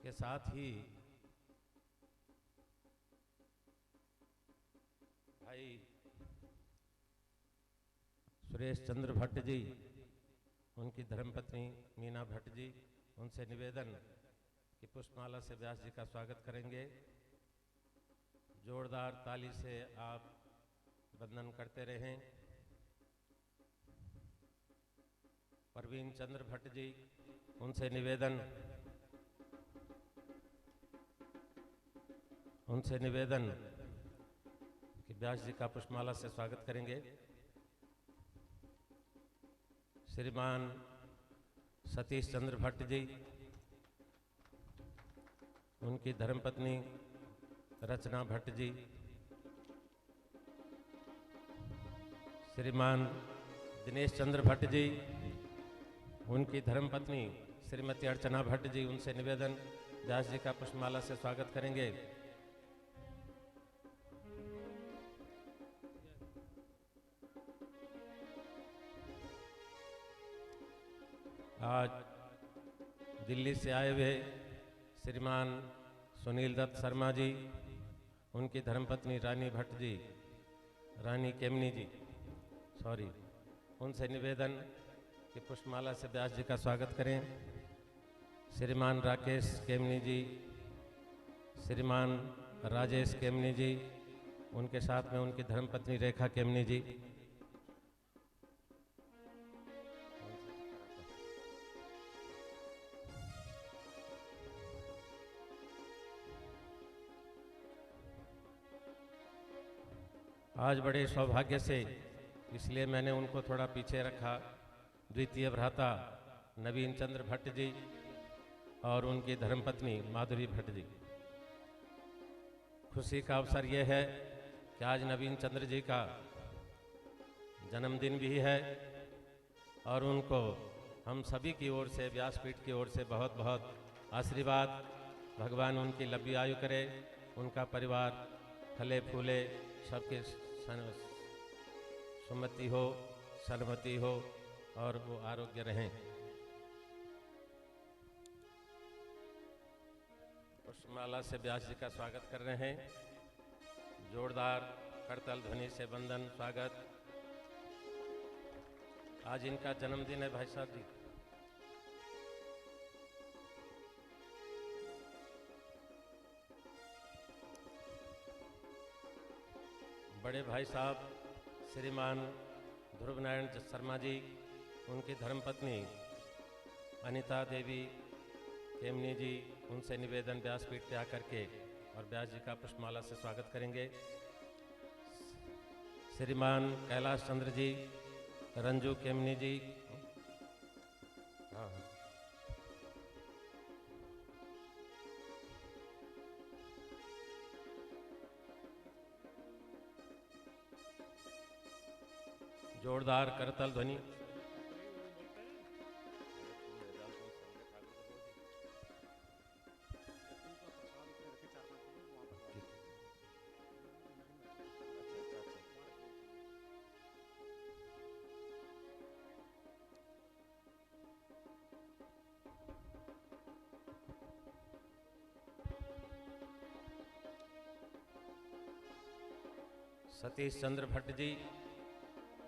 के साथ ही भाई सुरेश चंद्र भट्ट जी, उनकी धर्मपत्नी मीना भट्ट जी, उनसे निवेदन कि पुष्पमाला से व्यास जी का स्वागत करेंगे। जोरदार ताली से आप वंदन करते रहें। परवीन चंद्र भट्ट जी, उनसे निवेदन कि व्यास जी का पुष्पमाला से स्वागत करेंगे। श्रीमान सतीश चंद्र भट्ट जी, उनकी धर्मपत्नी रचना भट्ट जी, श्रीमान दिनेश चंद्र भट्ट जी, उनकी धर्मपत्नी श्रीमती अर्चना भट्ट जी, उनसे निवेदन व्यास जी का पुष्पमाला से स्वागत करेंगे। आज दिल्ली से आए हुए श्रीमान सुनील दत्त शर्मा जी, उनकी धर्मपत्नी रानी भट्ट जी, रानी केमनी जी, उनसे निवेदन कि पुष्पमाला से व्यास जी का स्वागत करें। श्रीमान राकेश केमनी जी, श्रीमान राजेश केमनी जी, उनके साथ में उनकी धर्मपत्नी रेखा केमनी जी। आज बड़े सौभाग्य से, इसलिए मैंने उनको थोड़ा पीछे रखा, द्वितीय भ्राता नवीन चंद्र भट्ट जी और उनकी धर्मपत्नी माधुरी भट्ट जी। खुशी का अवसर यह है कि आज नवीन चंद्र जी का जन्मदिन भी है और उनको हम सभी की ओर से, व्यासपीठ की ओर से बहुत बहुत आशीर्वाद। भगवान उनकी लंबी आयु करे, उनका परिवार फले फूले, सबके सुमति हो, सन्मति हो और वो आरोग्य रहें। पुष्पमाला से व्यास जी का स्वागत कर रहे हैं। जोरदार करताल ध्वनि से वंदन, स्वागत। आज इनका जन्मदिन है भाई साहब जी। बड़े भाई साहब श्रीमान ध्रुव नारायण शर्मा जी, उनकी धर्मपत्नी अनिता देवी केमनी जी, उनसे निवेदन व्यासपीठ पे आकर के और व्यास जी का पुष्पमाला से स्वागत करेंगे। श्रीमान कैलाश चंद्र जी, रंजू केमनी जी, हाँ, जोरदार करताल ध्वनि। सतीश चंद्र भट्ट जी,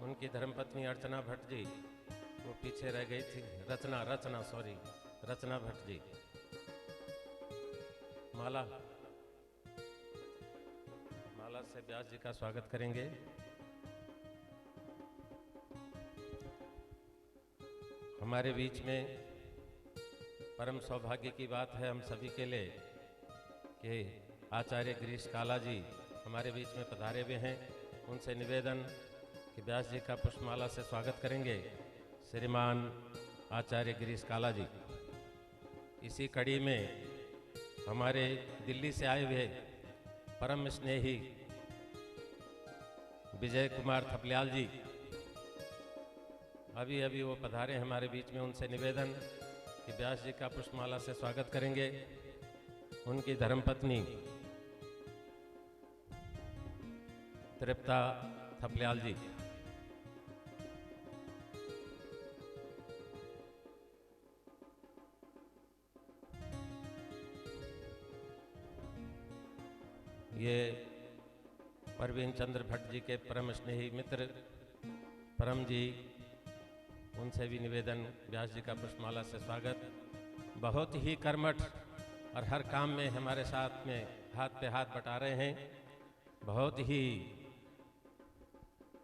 उनकी धर्मपत्नी अर्चना भट्ट जी, वो पीछे रह गई थी, रचना भट्ट जी। माला से व्यास जी का स्वागत करेंगे। हमारे बीच में परम सौभाग्य की बात है हम सभी के लिए कि आचार्य गिरीश काला जी हमारे बीच में पधारे हुए हैं। उनसे निवेदन कि व्यास जी का पुष्पमाला से स्वागत करेंगे श्रीमान आचार्य गिरीश काला जी। इसी कड़ी में हमारे दिल्ली से आए हुए परम स्नेही विजय कुमार थपलियाल जी, अभी वो पधारे हमारे बीच में। उनसे निवेदन कि व्यास जी का पुष्पमाला से स्वागत करेंगे उनकी धर्मपत्नी तृप्ता थपलियाल जी। ये परवीन चंद्र भट्ट जी के परम स्नेही मित्र परम जी, उनसे भी निवेदन, व्यास जी का पुष्पमाला से स्वागत। बहुत ही कर्मठ और हर काम में हमारे साथ में हाथ पे हाथ बटा रहे हैं। बहुत ही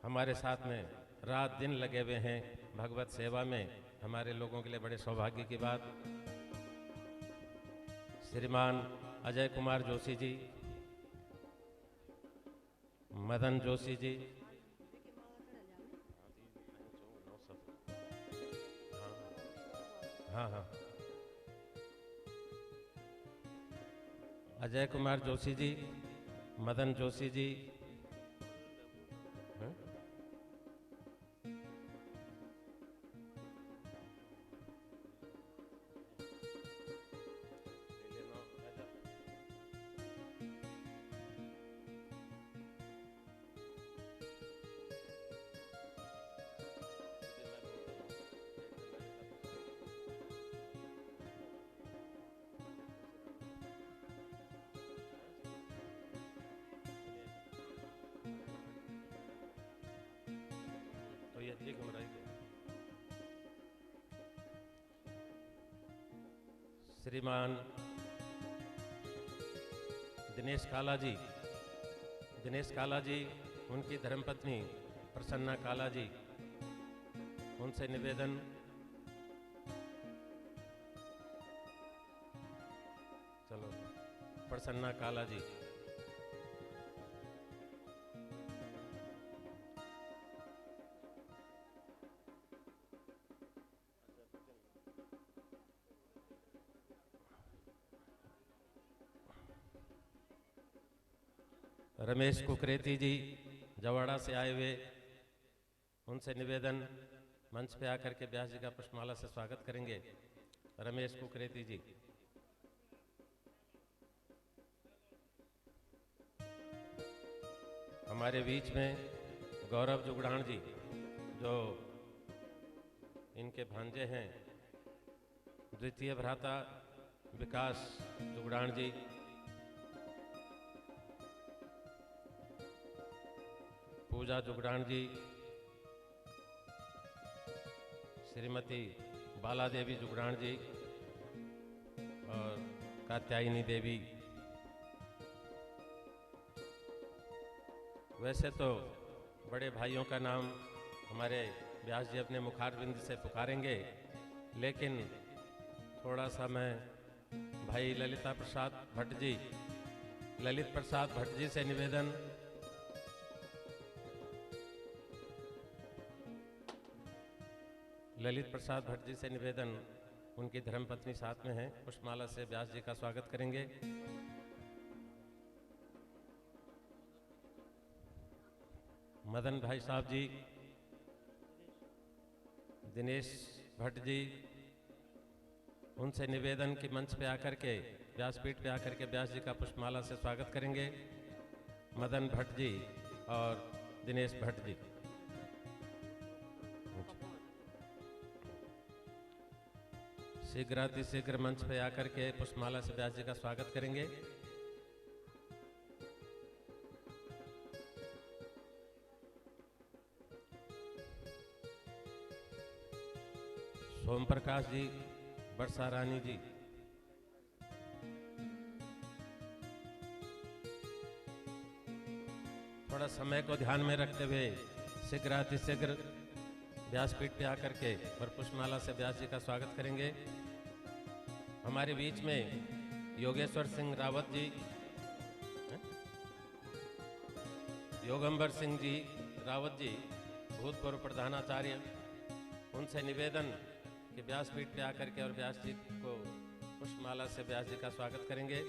हमारे साथ में रात दिन लगे हुए हैं भगवत सेवा में। हमारे लोगों के लिए बड़े सौभाग्य की बात। श्रीमान अजय कुमार जोशी जी, मदन जोशी जी, हाँ हाँ, अजय कुमार जोशी जी, मदन जोशी जी, हाँ? तो ये घुमराई श्रीमान दिनेश काला जी, उनकी धर्मपत्नी प्रसन्ना काला जी, उनसे निवेदन, चलो प्रसन्ना काला जी, रमेश कुकरेती जी जवाड़ा से आए हुए, उनसे निवेदन, मंच पे आकर के व्यास जी का पुष्पमाला से स्वागत करेंगे। रमेश कुकरेती जी, हमारे बीच में गौरव जुगड़ान जी, जो इनके भांजे हैं, द्वितीय भ्राता विकास जुगड़ान जी, पूजा जुगड़ान जी, श्रीमती बाला देवी जुगड़ान जी और कात्यायनी देवी। वैसे तो बड़े भाइयों का नाम हमारे व्यास जी अपने मुखारबिंद से पुकारेंगे, लेकिन थोड़ा सा मैं भाई ललित प्रसाद भट्ट जी से निवेदन, ललित प्रसाद भट्ट जी से निवेदन, उनकी धर्मपत्नी साथ में हैं, पुष्पमाला से व्यास जी का स्वागत करेंगे। मदन भाई साहब जी, दिनेश भट्ट जी, उनसे निवेदन कि मंच पे आकर के, व्यासपीठ पे आकर के व्यास जी का पुष्पमाला से स्वागत करेंगे। मदन भट्ट जी और दिनेश भट्ट जी, शीघ्र मंच पे आकर के पुष्पमाला से व्यास जी का स्वागत करेंगे। सोम प्रकाश जी, वर्षा रानी जी, थोड़ा समय को ध्यान में रखते हुए शीघ्र व्यासपीठ पे आकर के और पुष्पमाला से व्यास जी का स्वागत करेंगे। हमारे बीच में योगेश्वर सिंह रावत जी, योगंबर सिंह जी रावत जी, भूतपूर्व प्रधानाचार्य, उनसे निवेदन कि व्यासपीठ पे आकर के और व्यास जी को पुष्पमाला से व्यास जी का स्वागत करेंगे।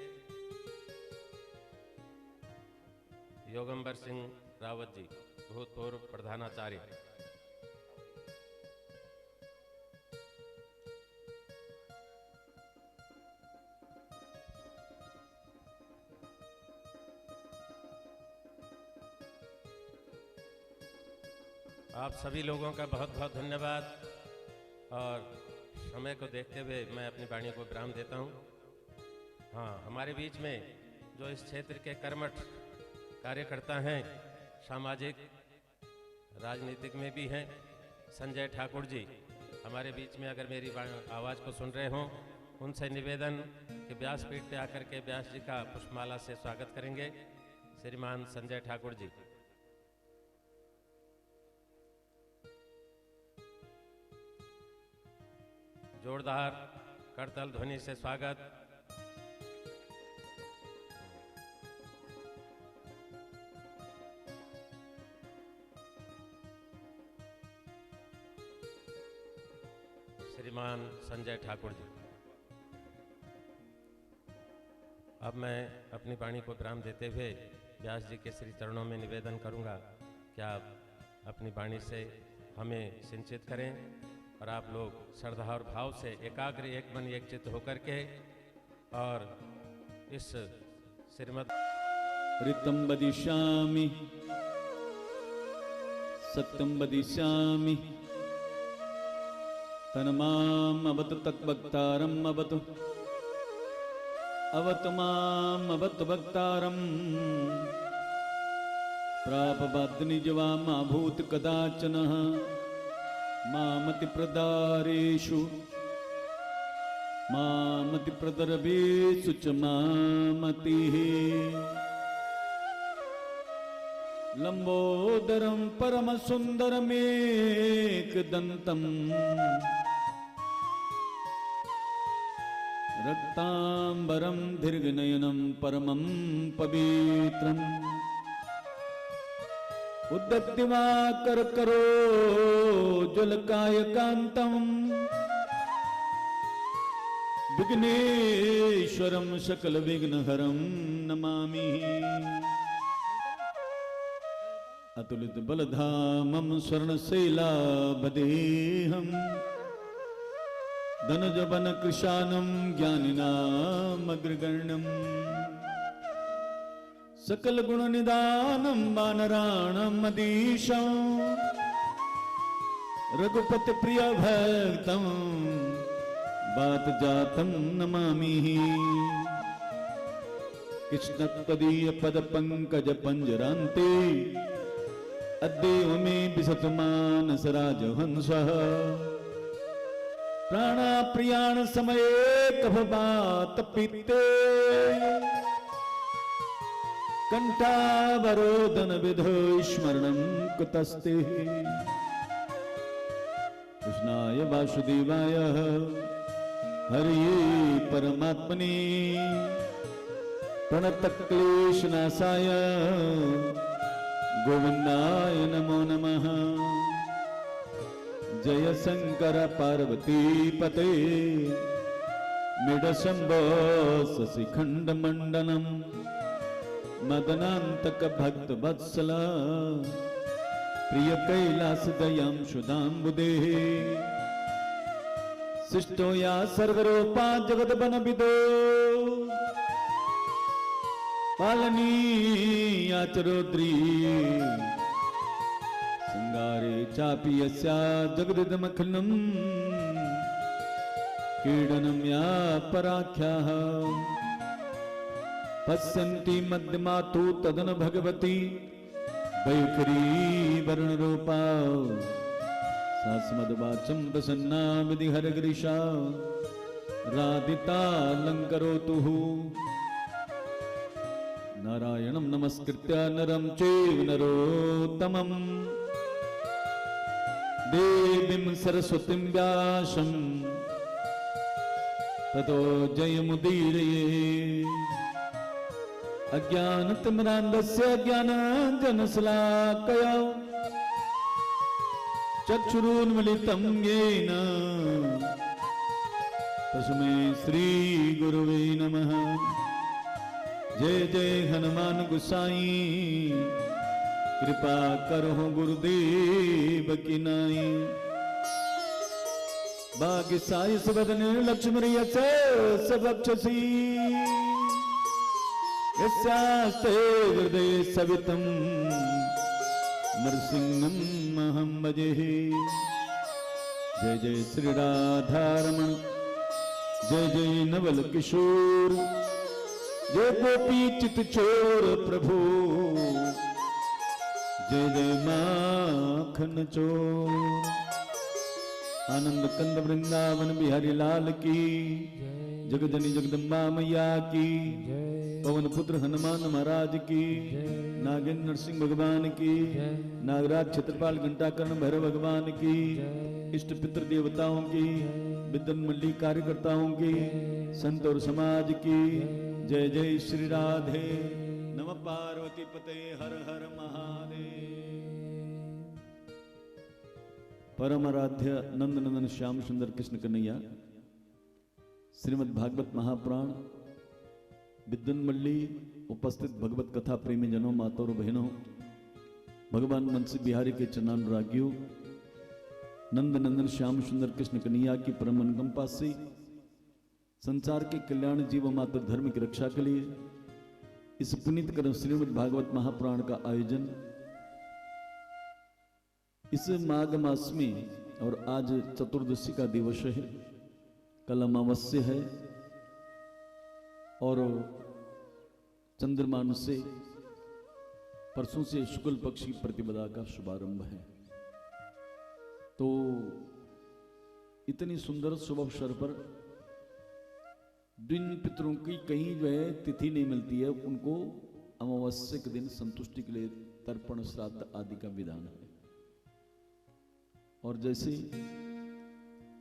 योगंबर सिंह रावत जी, भूतपूर्व प्रधानाचार्य। आप सभी लोगों का बहुत बहुत धन्यवाद और समय को देखते हुए मैं अपनी वाणी को विराम देता हूँ। हाँ, हमारे बीच में जो इस क्षेत्र के कर्मठ कार्यकर्ता हैं, सामाजिक राजनीतिक में भी हैं, संजय ठाकुर जी हमारे बीच में अगर मेरी आवाज़ को सुन रहे हों, उनसे निवेदन कि व्यासपीठ पे आकर के व्यास जी का पुष्पमाला से स्वागत करेंगे। श्रीमान संजय ठाकुर जी। जोरदार करताल ध्वनि से स्वागत। श्रीमान संजय ठाकुर जी। अब मैं अपनी वाणी को विराम देते हुए व्यास जी के श्री चरणों में निवेदन करूंगा कि आप अपनी वाणी से हमें सिंचित करें और आप लोग श्रद्धा और भाव से एकाग्र, एक मन एक चित्त होकर के और इस श्रीमद् ऋतं वदिष्यामि सत्यं वदिष्यामि तन्माम् अवतु तद्वक्तारम् अवतु माम् अवतु वक्तारम् प्रापवाद्निजवामा भूत कदाचन मामति प्रदारेषु मामति प्रदर्भेषु च मामतिः लंबोदरं परमसुन्दरमेकदन्तम् रक्तांबरं दीर्घनयनं परमं पवित्रम् उद्दत्तिवाकरकरोज्ज्वलकायकान्तं विघ्नेश्वरं सकलविघ्नहरं नमामि। अतुलित बलधामं स्वर्णशैलाभदेहं धनुजवन कृशानं ज्ञानिनामग्रगण्यं सकल गुण निदानं वानराणां मदीशं रघुपति प्रिय भक्तं वात जातं नमामि। कृष्ण त्वदीय पद पंकज पंजरान्ते अद्यैव मे विशतु मानस राजहंसः प्राणाप्रियाण समये कफवात पित्ते कंठावरोदन विधो स्मरणं कुतस्ते। कृष्णाय वासुदेवाय हरिये परमात्मने प्रणतक्लेशनाशाय गोविंदाय नमो नमः। जय शंकर पार्वती पते मिडशंभो शशिखंड मंडनम मदनांतक भक्त वत्सल प्रिय कैलास दयां सुधांबुदे शिष्टो या सर्वरूपा जगत बन विदो पालनीयाचरोद्री संगारे चापि यस्या जगदिदमखिलं क्रीडनं या पराख्याः पश्यन्ति मध्यमातु तदन भगवती वैखरी वर्णरूपा सास्मद्वाचं प्रसन्ना विधिहरगिरिशा राधिता लङ्करोतुः। नारायणं नमस्कृत्य नरं चैव नरोत्तमं देवीं सरस्वतीं व्यासं ततो जयमुदीरये। अज्ञानतिमिरान्धस्य ज्ञानाञ्जनशलाकया चक्षुरुन्मीलितं येन तस्मै श्रीगुरवे नमः। जय जय हनुमान गोसाई कृपा करो गुरुदेव की नाई। भाग्यशाली सुबदने लक्ष्मी सबक्षसी यस्यास्ते हृदये सवितं नरसिंहं अहं भजे। जय जय श्री राधारमण जय जय नवल किशोर जय गोपी चित चोर प्रभु, जय जय माखन चोर। आनंद कंद वृंदावन बिहारी लाल की, जगजनी जगदम्बा मैया की, पवन पुत्र हनुमान महाराज की, नागेंद्र नरसिंह भगवान की, नागराज क्षेत्रपाल घंटाकर्ण भैरव भगवान की, इष्ट पितृ देवताओं की, विद्वन मंडली कार्यकर्ताओं की, संत और समाज की। जय जय श्री राधे। नमः पार्वती पते हर हर महादेव। परम आराध्य नंद नंदन श्याम सुंदर कृष्ण कन्हैया श्रीमद् भागवत महापुराण विद्वन मंडली उपस्थित भगवत कथा प्रेमी जनों, माताओं और बहनों, भगवान मनसी बिहारी के चरणानुरागियों, नंद नंदन श्याम सुंदर कृष्ण कन्हैया की परम अनुकंपा से संसार के कल्याण जीव मात्र धर्म की रक्षा के लिए इस पुनीत कर्म श्रीमद् भागवत महापुराण का आयोजन इस माघ मास में, और आज चतुर्दशी का दिवस है, कल अमावस्या है और चंद्रमान से परसों से शुक्ल पक्ष की प्रतिपदा का शुभारंभ है। तो इतनी सुंदर शुभ अवसर पर जिन पितरों की कहीं जो है तिथि नहीं मिलती है, उनको अमावस्या के दिन संतुष्टि के लिए तर्पण श्राद्ध आदि का विधान है। और जैसे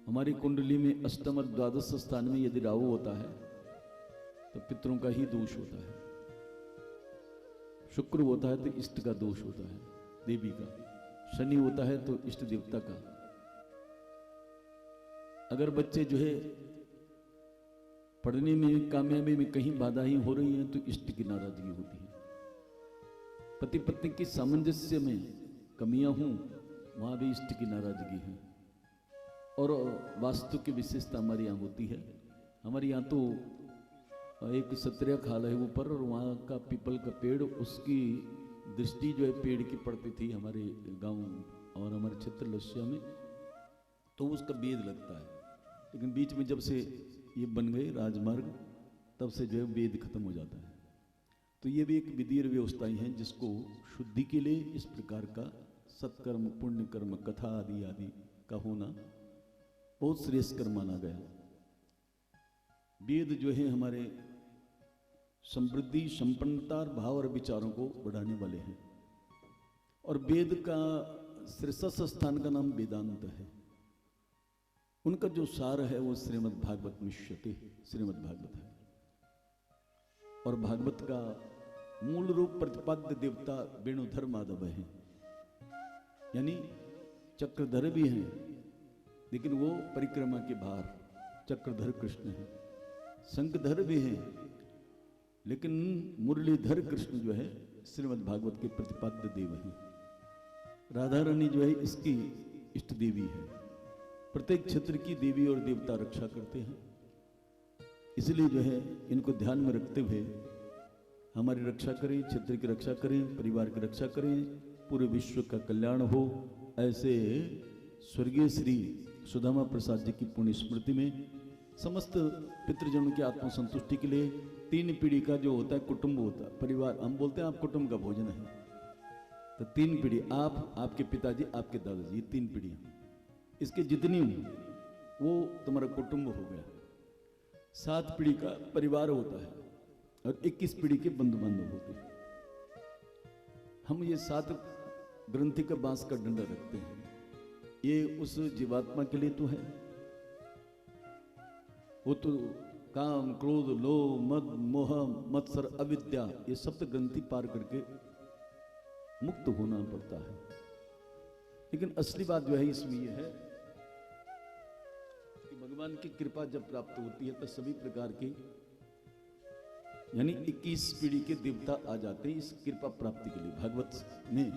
हमारी कुंडली में अष्टम और द्वादश स्थान में यदि राहु होता है तो पितरों का ही दोष होता है, शुक्र होता है तो इष्ट का दोष होता है देवी का, शनि होता है तो इष्ट देवता का। अगर बच्चे जो है पढ़ने में कामयाबी में कहीं बाधाएं हो रही हैं तो इष्ट की नाराजगी होती है। पति पत्नी की सामंजस्य में कमियां हों, वहां भी इष्ट की नाराजगी है। और वास्तु की विशेषता हमारे यहाँ होती है। हमारे यहाँ तो एक सत्रिया खाल है ऊपर, और वहाँ का पीपल का पेड़, उसकी दृष्टि जो है पेड़ की पड़ती थी हमारे गांव और हमारे क्षेत्र लस्या में, तो उसका वेद लगता है। लेकिन बीच में जब से ये बन गए राजमार्ग, तब से जो है वेद खत्म हो जाता है। तो ये भी एक विधि और व्यवस्थाएं हैं जिसको शुद्धि के लिए इस प्रकार का सत्कर्म, पुण्य कर्म, कथा आदि आदि का होना बहुत श्रेष्ठकर माना गया। वेद जो है हमारे समृद्धि, संपन्नता, भाव और विचारों को बढ़ाने वाले हैं। और वेद का शीर्षस्थ स्थान का नाम वेदांत है। उनका जो सार है वो श्रीमद् भागवत मिष्यते, श्रीमद् भागवत है। और भागवत का मूल रूप प्रतिपाद्य देवता वेणुधर माधव है, यानी चक्रधर भी हैं, लेकिन वो परिक्रमा के बाहर चक्रधर कृष्ण है। शंखधर भी हैं, लेकिन मुरलीधर कृष्ण जो है श्रीमद् भागवत के प्रतिपाद्य देव हैं। राधा रानी जो है इसकी इष्ट देवी है। प्रत्येक क्षेत्र की देवी और देवता रक्षा करते हैं, इसलिए जो है इनको ध्यान में रखते हुए हमारी रक्षा करें, क्षेत्र की रक्षा करें, परिवार की रक्षा करें, पूरे विश्व का कल्याण हो। ऐसे स्वर्गीय श्री सुदामा प्रसाद जी की पुण्य स्मृति में समस्त पितृजनों की आत्म संतुष्टि के लिए 3 पीढ़ी का जो होता है कुटुंब होता है, परिवार, हम बोलते हैं आप कुटुंब का भोजन है, तो 3 पीढ़ी, आप, आपके पिताजी, आपके दादाजी, ये 3 पीढ़ियां, इसके जितनी हो वो तुम्हारा कुटुंब हो गया। 7 पीढ़ी का परिवार होता है और 21 पीढ़ी के बंधु बांधव होते हैं। हम ये 7 ग्रंथि का बांस का डंडा रखते हैं। ये उस जीवात्मा के लिए तो है, वो तो काम, क्रोध, लोभ, मद, मोह, मत्सर, अविद्या, ये सप्त ग्रंथि पार करके मुक्त होना पड़ता है। लेकिन असली बात जो है इसमें ये है कि भगवान की कृपा जब प्राप्त होती है तो सभी प्रकार के, यानी 21 पीढ़ी के देवता आ जाते हैं इस कृपा प्राप्ति के लिए भागवत में।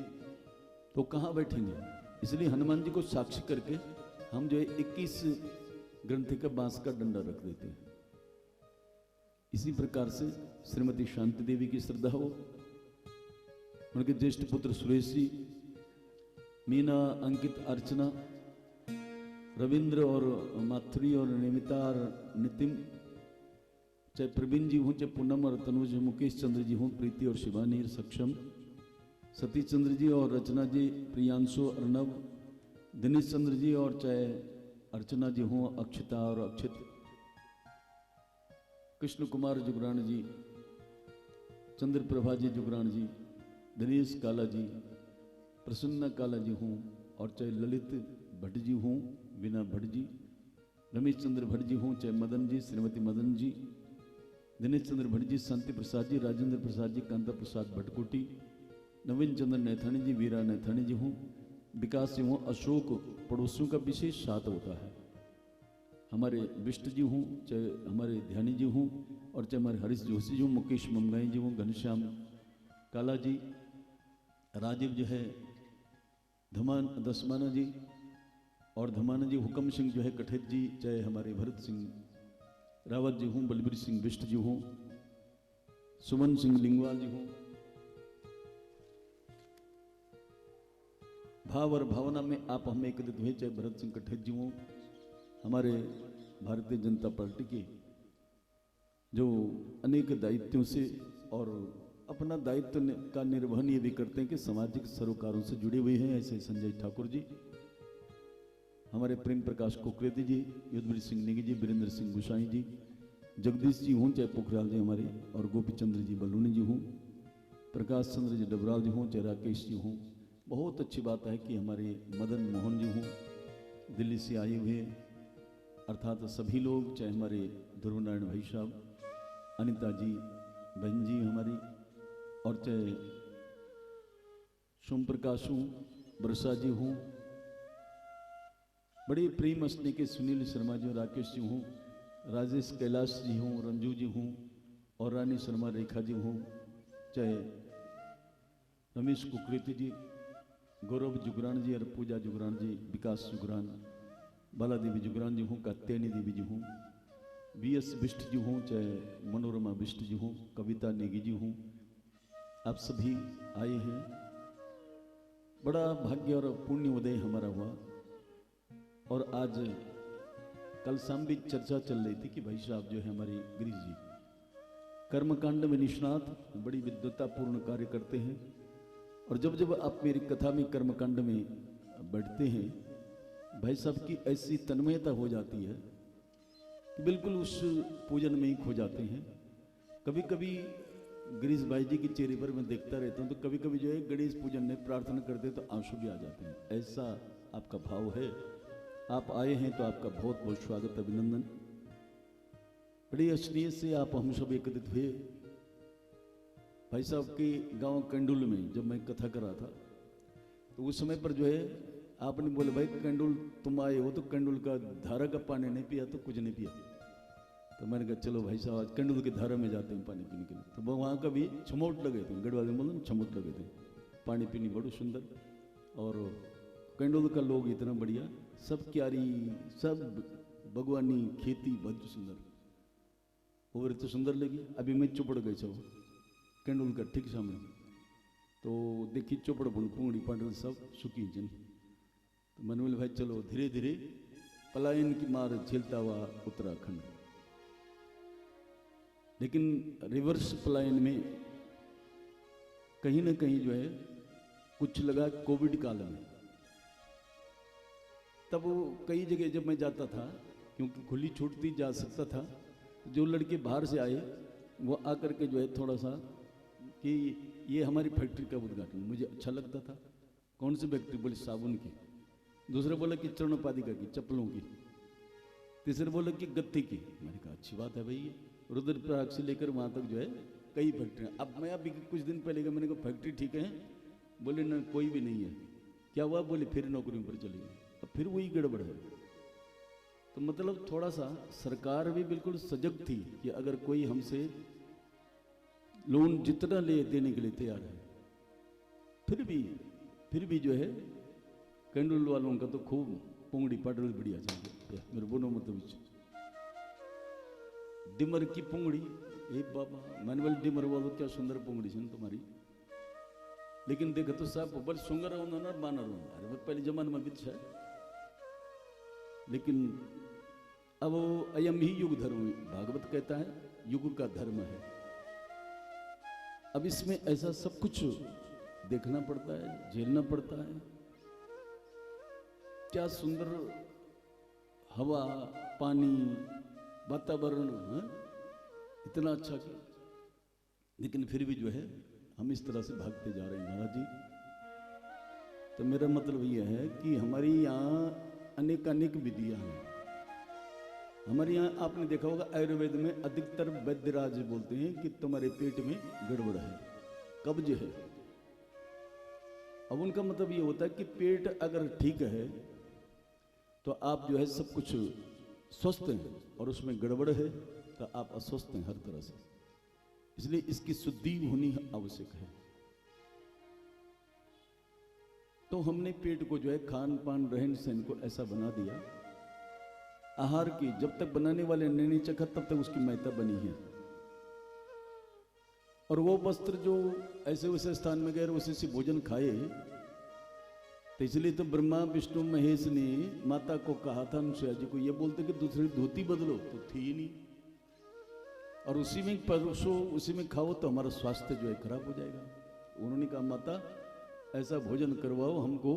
तो कहां बैठेंगे? इसलिए हनुमान जी को साक्षी करके हम जो है 21 ग्रंथि का बांस का डंडा रख देते हैं। इसी प्रकार से श्रीमती शांति देवी की श्रद्धा हो, उनके ज्येष्ठ पुत्र सुरेश जी, मीना, अंकित, अर्चना, रविंद्र और माथुरी और निमिता और नितिन, चाहे प्रवीण जी हों, चाहे पूनम और तनुज, मुकेश चंद्र जी हों, प्रीति और शिवानी सक्षम, सतीश चंद्र जी और रचना जी, प्रियांशु, अर्णव, दिनेश चंद्र जी, और चाहे अर्चना जी हों, अक्षिता और अक्षित, कृष्ण कुमार जुगरान जी, चंद्र प्रभा जी जुगरान जी, दिनेश काला जी, प्रसन्ना काला जी हों, और चाहे ललित भट्ट जी हों, वीना भट्ट जी, रमेश चंद्र भट्ट जी हों, चाहे मदन जी, श्रीमती मदन जी, दिनेश चंद्र भट्ट जी, शांति प्रसाद जी, राजेंद्र प्रसाद जी, कांता प्रसाद भट्टकोटी, नवीन चंद्र नैथानी जी, वीरा नैथानी जी हों, विकास जी हों, अशोक, पड़ोसियों का विशेष साथ होता है, हमारे विष्ट जी हों, चाहे हमारे ध्यानी जी हों, और चाहे हमारे हरीश जोशी जी हों, मुकेश ममगाई जी हों, घनश्याम काला जी, राजीव जो है दसमाना जी, और धमाना जी, हुक्म सिंह जो है कठेत जी, चाहे हमारे भरत सिंह रावत जी हों, बलबीर सिंह बिष्ट जी हों, सुमन सिंह लिंगवाल जी हों, भाव और भावना में आप हमें एकत्रित हुए, चाहे भरत सिंह कठेत जी हों, हमारे भारतीय जनता पार्टी के जो अनेक दायित्वों से और अपना दायित्व का निर्वहन ये भी करते हैं कि सामाजिक सरोकारों से जुड़े हुए हैं, ऐसे संजय ठाकुर जी, हमारे प्रेम प्रकाश कुकरेती जी, युद्धवीर सिंह नेगी जी, वीरेंद्र सिंह गुसाई जी, जगदीश जी हों, चाहे पोखरियाल जी हमारे, और गोपी चंद्र जी बलूनी जी हों, प्रकाश चंद्र जी डबराल जी हों, चाहे राकेश जी हों। बहुत अच्छी बात है कि हमारे मदन मोहन जी हों, दिल्ली से आए हुए, अर्थात सभी लोग, चाहे हमारे ध्रुव नारायण भाई साहब, अनिता जी बहन जी हमारी, और चाहे सोम प्रकाश हों, वर्षा जी हों, बड़े प्रेम स्नेह के सुनील शर्मा जी, राकेश जी हों, राजेश कैलाश जी हों, रंजू जी हों, और रानी शर्मा रेखा जी हों, चाहे रमेश कुकरेती जी, गौरव जुगरान जी, और पूजा जुगरान जी, विकास जुगरान, बाला देवी जुगरान जी हों, कात्यायनी देवी जी हों, वीएस बिष्ट जी हों, चाहे मनोरमा बिष्ट जी हों, कविता नेगी जी हों, आप सभी आए हैं। बड़ा भाग्य और पुण्य उदय हमारा हुआ। और आज कल शाम भी चर्चा चल रही थी कि भाई साहब जो है हमारे गिरीश जी कर्मकांड में निष्णात, बड़ी विद्वतापूर्ण कार्य करते हैं, और जब जब आप मेरी कथा में कर्मकांड में बैठते हैं, भाई साहब की ऐसी तन्मयता हो जाती है कि बिल्कुल उस पूजन में ही खो जाते हैं। कभी कभी गिरीश भाई जी के चेहरे पर मैं देखता रहता हूँ, तो कभी कभी जो है गणेश पूजन में प्रार्थना करते तो आंसू भी आ जाते हैं, ऐसा आपका भाव है। आप आए हैं तो आपका बहुत बहुत स्वागत, अभिनंदन। बड़ी स्नेह से आप हम सब एकत्रित हुए। भाई साहब के गांव कंडुल में जब मैं कथा कर रहा था, तो उस समय पर जो है आपने बोले भाई कंडुल तुम आए हो तो कंडुल का धारा का पानी नहीं पिया तो कुछ नहीं पिया। तो मैंने कहा चलो भाई साहब आज कंडुल की धारा में जाते हैं पानी पीने के लिए। तो वहाँ का भी छमोट लगे थे, गढ़वाल में बोलते छमोट लगे थे, पानी पीने बड़ो सुंदर। और कंडुल का लोग इतना बढ़िया, सब क्यारी, सब बागवानी, खेती बहुत सुंदर, और तो सुंदर लगी। अभी मैं चुपड़ गई छो कंडुल का ठीक सामने, तो देखी चुपड़ पुंगड़ी पाटल सब सुखी जन। तो मैंने बोले भाई चलो धीरे धीरे पलायन की मार झेलता हुआ उत्तराखंड। लेकिन रिवर्स पलायन में कहीं ना कहीं जो है कुछ लगा कोविड काल में। तब कई जगह जब मैं जाता था, क्योंकि खुली छूटती जा सकता था, जो लड़के बाहर से आए वो आकर के जो है थोड़ा सा कि ये हमारी फैक्ट्री का उद्घाटन, मुझे अच्छा लगता था। कौन सी फैक्ट्री? बोले साबुन की। दूसरे बोले कि चरणोपाधिका की, चप्पलों की। तीसरे बोले कि गत्ते की। मैंने कहा अच्छी बात है भाई, रुद्रप्रयाग से लेकर वहाँ तक जो है कई फैक्ट्रियाँ। अब मैं अभी कुछ दिन पहले का मैंने कहा फैक्ट्री ठीक है, बोले ना कोई भी नहीं है। क्या हुआ? बोले फिर नौकरियों पर चले गए। अब फिर वही गड़बड़ है। तो मतलब थोड़ा सा सरकार भी बिल्कुल सजग थी कि अगर कोई हमसे लोन जितना ले देने के लिए तैयार है, फिर भी जो है कंडुल वालों का तो खूब पुंगड़ी पाटल बढ़िया चाहिए मेरे बोनो मतलब डिमर की पुंगड़ी। ए बाबा मैंने बोले डिमर वालों क्या सुंदर पुंगड़ी है तुम्हारी। लेकिन देखो तो साहब बल सुंगर होना बानर होना, अरे पहले जमाने में भी है। लेकिन अब अयम ही युग धर्म भागवत कहता है, युग का धर्म है। अब इसमें ऐसा सब कुछ देखना पड़ता है, झेलना पड़ता है। क्या सुंदर हवा, पानी, वातावरण है, इतना अच्छा किया, लेकिन फिर भी जो है हम इस तरह से भागते जा रहे हैं महाराज जी। तो मेरा मतलब यह है कि हमारी यहाँ अनेक विधियां हैं। हमारे यहाँ आपने देखा होगा आयुर्वेद में अधिकतर वैद्यराज बोलते हैं कि तुम्हारे पेट में गड़बड़ है, कब्ज है। अब उनका मतलब ये होता है कि पेट अगर ठीक है तो आप जो है सब कुछ स्वस्थ हैं, और उसमें गड़बड़ है तो आप अस्वस्थ हैं हर तरह से। इसलिए इसकी शुद्धि होनी आवश्यक है। तो हमने पेट को जो है खान पान रहन सहन को ऐसा बना दिया, आहार की जब तक बनाने वाले ने नहीं चखा तब तक उसकी महत्ता बनी है। और वो वस्त्र जो ऐसे वैसे स्थान में गए उसे से भोजन खाए, तो इसलिए तो ब्रह्मा विष्णु महेश ने माता को कहा था, अनुसुईया जी को, ये बोलते कि दूसरी धोती बदलो, तो थी ही नहीं। और उसी में परोसो, उसी में खाओ तो हमारा स्वास्थ्य जो है खराब हो जाएगा। उन्होंने कहा माता ऐसा भोजन करवाओ हमको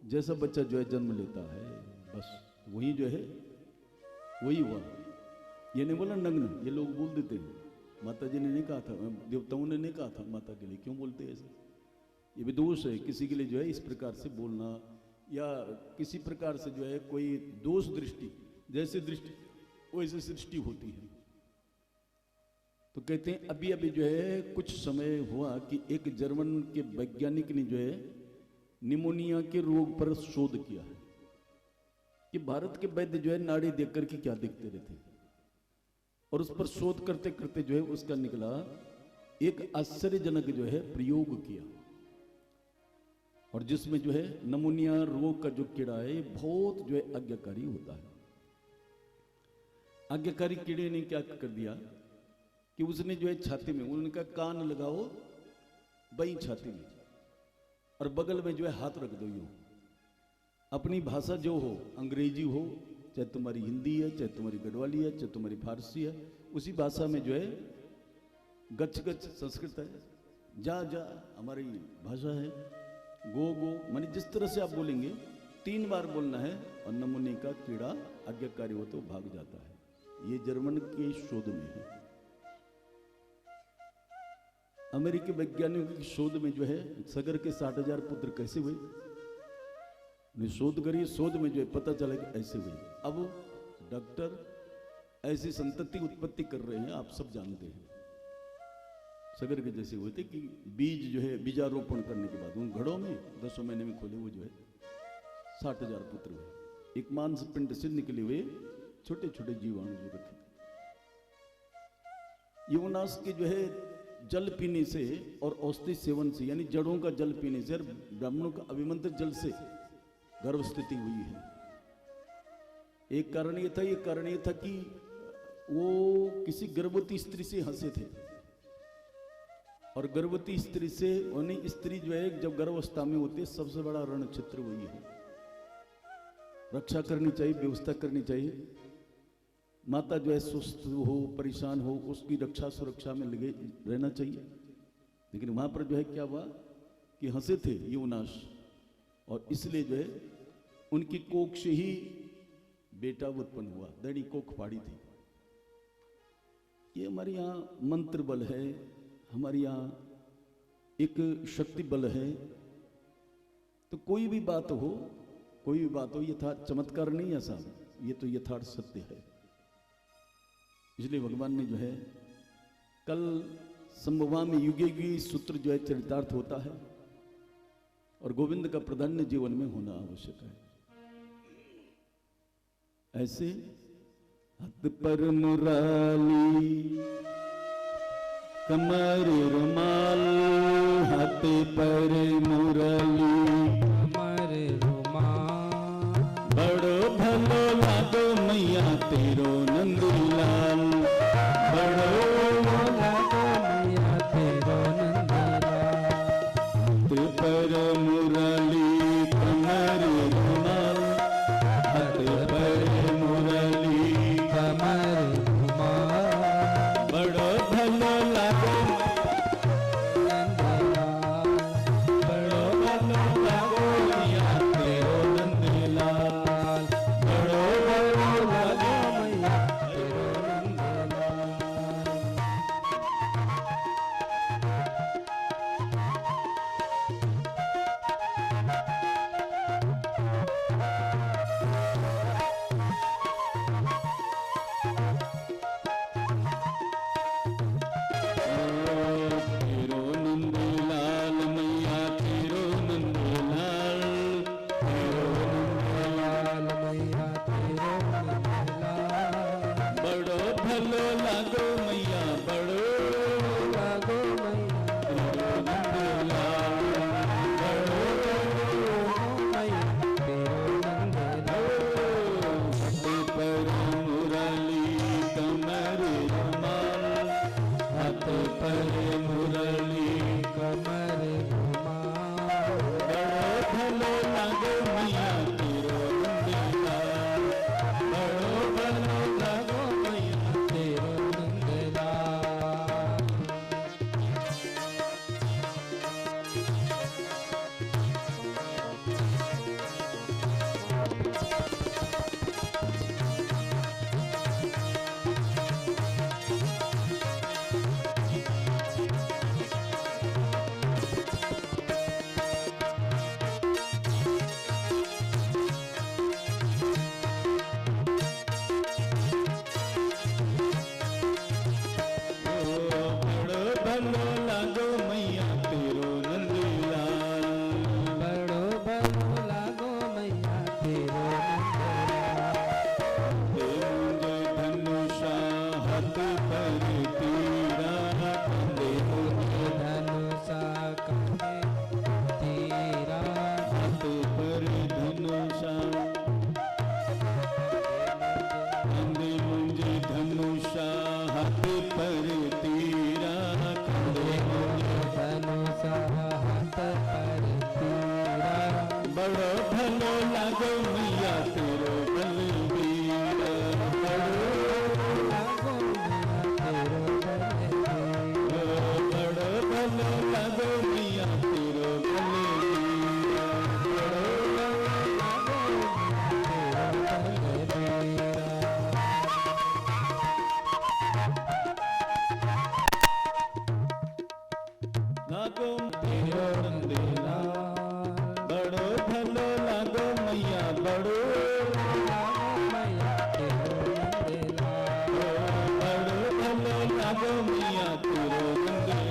जैसा बच्चा जो है जन्म लेता है, बस वही जो है वही हुआ। ये नहीं बोला नग्न, ये लोग बोल देते हैं। माता जी ने नहीं कहा था, देवताओं ने नहीं कहा था माता के लिए, क्यों बोलते हैं ऐसे? ये भी दोष है किसी के लिए जो है इस प्रकार से बोलना, या किसी प्रकार से जो है कोई दोष दृष्टि, जैसे दृष्टि वैसे सृष्टि होती है। तो कहते हैं अभी अभी जो है कुछ समय हुआ कि एक जर्मन के वैज्ञानिक ने जो है निमोनिया के रोग पर शोध किया है कि भारत के वैद्य जो है नाड़ी देख करके क्या देखते रहते, और उस पर शोध करते करते जो है उसका निकला एक आश्चर्यजनक जो है प्रयोग किया, और जिसमें जो है निमोनिया रोग का जो कीड़ा है बहुत जो है आज्ञाकारी होता है। आज्ञाकारी कीड़े ने क्या कर दिया कि उसने जो है छाती में, उन्होंने कहा कान लगाओ बाई छाती में, और बगल में जो है हाथ रख दो यूं। अपनी भाषा जो हो, अंग्रेजी हो, चाहे तुम्हारी हिंदी है, चाहे तुम्हारी गढ़वाली है, चाहे तुम्हारी फारसी है, उसी भाषा में जो है गच गच संस्कृत है, जा जा हमारी भाषा है, गो गो, माने जिस तरह से आप बोलेंगे 3 बार बोलना है, और नमूने का कीड़ा आज्ञाकारी हो तो भाग जाता है। ये जर्मन के शोध में है। अमेरिकी वैज्ञानिकों की शोध में जो है सगर के 60,000 पुत्र कैसे हुए, ने शोध करी, शोध में जो है पता चला कि ऐसे हुए। अब डॉक्टर ऐसी संतति उत्पत्ति कर रहे हैं, आप सब जानते हैं। सगर के जैसे हुए थे कि बीज जो है बीजारोपण करने के बाद उन घड़ों में 10 महीने में खोले हुए जो है 60,000 पुत्र हुए। एक मांस पिंड से निकले हुए छोटे छोटे जीवाणु जो रखे। यूनास के जो है जल पीने से और औषधि सेवन से, यानी जड़ों का जल पीने से और ब्राह्मणों का अभिमंत्रित जल से गर्भ स्थिति हुई है। एक कारण ये था कि वो किसी गर्भवती स्त्री से हंसे थे, और गर्भवती स्त्री से उन्हें स्त्री जो है जब गर्भावस्था में होती है सबसे बड़ा रण क्षेत्र वही है। रक्षा करनी चाहिए, व्यवस्था करनी चाहिए। माता जो है सुस्त हो, परेशान हो, उसकी रक्षा सुरक्षा में लगे रहना चाहिए। लेकिन वहां पर जो है क्या हुआ कि हंसे थे यूनास, और इसलिए जो है उनकी कोख से ही बेटा उत्पन्न हुआ, दैनी कोख फाड़ी थी। ये हमारे यहाँ मंत्र बल है, हमारे यहाँ एक शक्ति बल है। तो कोई भी बात हो, यथार्थ चमत्कार नहीं ऐसा, ये तो यथार्थ सत्य है। इसलिए भगवान ने जो है कल संभवा में युगे युगे सूत्र जो है चरितार्थ होता है, और गोविंद का प्राधान्य जीवन में होना आवश्यक है। ऐसे हाथ पर मुराली, कमर रुमाल, हाथ पर मुराली, कमर रुमाल, बड़ो भलो लागो मैया तेरो नंदलाल, बड़ो लागो मैया तेरो नंदलाल। हाथ पर मुराली, कमर रुमाल, हाथ पर मुराली, भलो लागो मैया बड़ो लागो मैया तेरो नंदलाल बड़ो मैया तेरो नंदलाल हाथ पर मुरली कमर रुमाल हाथ पर मुरली कमर घुमाओ बड़ो भलो लागो मैया तेरो नंदलाल बड़ो भलो लागो मैया तेरो नंदलाल बड़ो भलो लागो मैया तेरो नंदलाल बड़ो भलो लागो मैया तेरो नंदलाल दे मुझे धनुषा हाथ पर तीरा दे मुझे धनुषा कांधे तेरा हाथ पर धनुषा दे मुझे धनुषा हाथ पर तीरा दे मुझे धनुषा हाथ पर तेरा बड़ो भलो लागो मैया तेरो बलबीर बड़ो लागो मैया तेरो बलबीर बड़ो भलो लागो मैया तेरो बलबीर बड़ो लागो मैया तेरो बलबीर लागो तेरो नंदलाल बड़ो भलो लागो मैया बड़ो मैया तेरो नंदलाल बड़ो भलो लागो मैया तेरो नंदलाल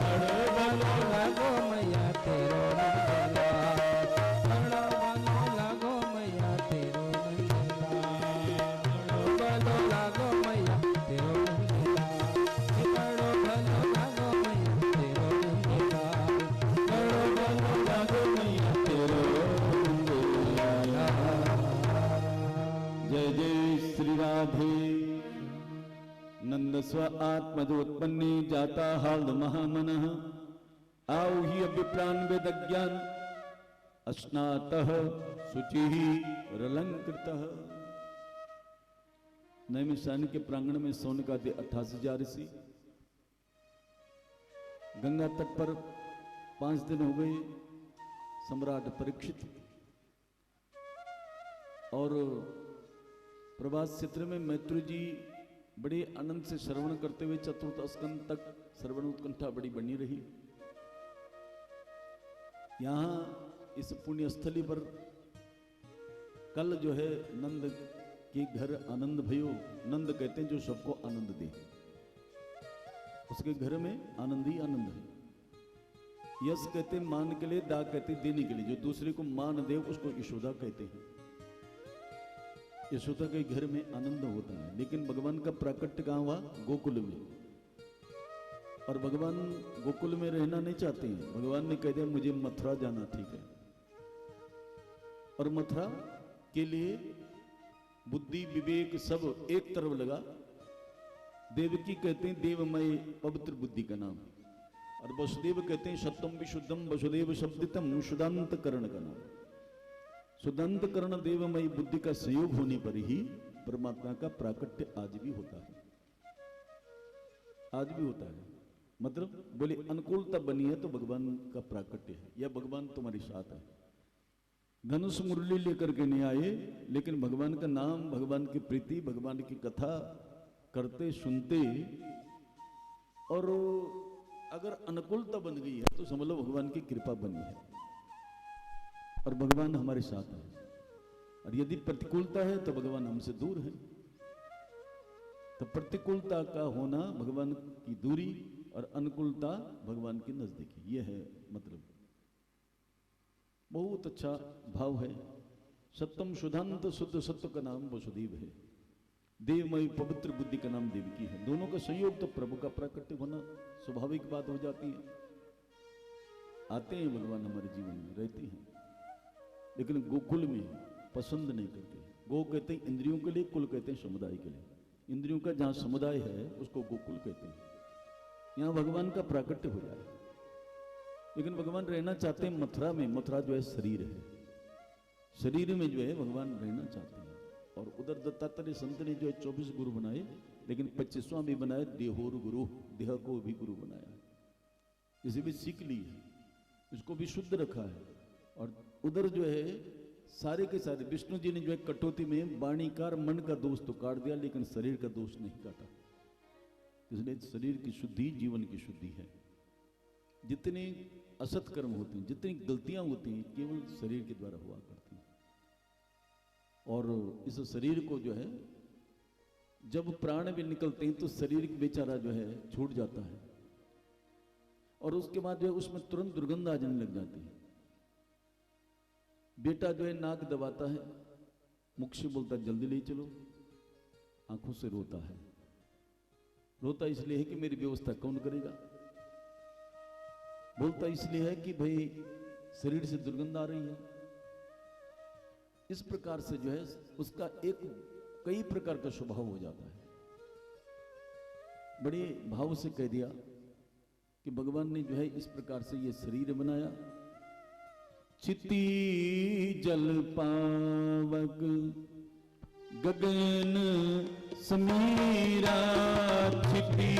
बड़ो भलो लागो मैया तेरो नंदलाल बड़ो भलो लागो मैया तेरो नंदलाल बड़ो भलो लागो मैया तेरो नंदलाल बड़ो भलो लागो मैया तेरो नंदलाल बड़ो भलो लागो मैया तेरो नंदलाल जय जय श्री राधे नंद स्व आत्मजोत्पन्ने जाता हार्द महामनः आओ ही अभिप्राण वेद ज्ञान अस्नातः शुचिः रलंकृतः नैमिषारण्य के प्रांगण में सोने का दे 88 ऋषि गंगा तट पर 5 दिन हो गए सम्राट परीक्षित और प्रभास क्षेत्र में मैत्री जी बड़े आनंद से श्रवण करते हुए चतुर्थ स्कंद तक श्रवण उत्कंठा बड़ी बनी रही। यहाँ इस पुण्य स्थली पर कल जो है नंद के घर आनंद भयो, नंद कहते हैं जो सबको आनंद दे, उसके घर में आनंद ही आनंद है। यश कहते हैं मान के लिए, दा कहते हैं देने के लिए, जो दूसरे को मान दे उसको यशोदा कहते हैं। यशोदा के घर में आनंद होता है, लेकिन भगवान का प्राकट्य कहाँ हुआ? गोकुल में। और भगवान गोकुल में रहना नहीं चाहते हैं, भगवान ने कह दिया मुझे मथुरा जाना, ठीक है। और मथुरा के लिए बुद्धि विवेक सब एक तरफ लगा। देवकी कहते हैं देवमय पवित्र बुद्धि का नाम, और वसुदेव कहते हैं सत्यम विशुद्धम वसुदेव शब्दितम शुद्धांत करण का नाम। शुद्धांत करण देवमय बुद्धि का संयोग होने पर ही परमात्मा का प्राकट्य आज भी होता है, आज भी होता है। मतलब बोले अनुकूलता बनी है तो भगवान का प्राकट्य है, या भगवान तुम्हारे साथ है। धनुष मुरली लेकर के नहीं आए, लेकिन भगवान का नाम, भगवान की प्रीति, भगवान की कथा करते सुनते, और अगर अनुकूलता बन गई है तो समझ लो भगवान की कृपा बनी है और भगवान हमारे साथ है। और यदि प्रतिकूलता है तो भगवान हमसे दूर है। तो प्रतिकूलता का होना भगवान की दूरी और अनुकूलता भगवान की नजदीकी, ये है मतलब। बहुत अच्छा भाव है। सत्यम शुद्धांत शुद्ध सत्व का नाम वसुदेव है। देवमय पवित्र बुद्धि का नाम देवकी है। दोनों का संयोग तो प्रभु का प्राकट्य होना स्वाभाविक बात हो जाती है। आते हैं भगवान हमारे जीवन में, रहते हैं, लेकिन गोकुल में पसंद नहीं करते। गो कहते हैं इंद्रियों के लिए, कुल कहते हैं समुदाय के लिए। इंद्रियों का जहां समुदाय है उसको गोकुल कहते हैं। यहां भगवान का प्राकट्य हो जाए, लेकिन भगवान रहना चाहते हैं मथुरा में। मथुरा जो है शरीर है, शरीर में जो है भगवान रहना चाहते हैं। और उधर दत्तात्रेय संत ने जो है 24 गुरु बनाए, लेकिन 25वां भी बनाया देहोर गुरु, देह को भी गुरु बनाया। इसे भी सीख ली है, इसको भी शुद्ध रखा है। और उधर जो है सारे के सारे विष्णु जी ने जो है कटौती में वाणीकार मन का दोष तो काट दिया, लेकिन शरीर का दोष नहीं काटा। इसलिए शरीर की शुद्धि जीवन की शुद्धि है। जितने असत कर्म होते हैं, जितनी गलतियां होती हैं, केवल शरीर के द्वारा हुआ करती हैं। और इस शरीर को जो है जब प्राण भी निकलते हैं तो शरीर बेचारा जो है छूट जाता है, और उसके बाद जो है उसमें तुरंत दुर्गंध आ जाने लग जाती है। बेटा जो है नाक दबाता है, मुख से बोलता है जल्दी ले चलो, आंखों से रोता है। रोता इसलिए है कि मेरी व्यवस्था कौन करेगा, बोलता इसलिए है कि भाई शरीर से दुर्गंध आ रही है। इस प्रकार से जो है उसका एक कई प्रकार का स्वभाव हो जाता है। बड़े भाव से कह दिया कि भगवान ने जो है इस प्रकार से ये शरीर बनाया। चिति जल पावक गगन समीरा, चिति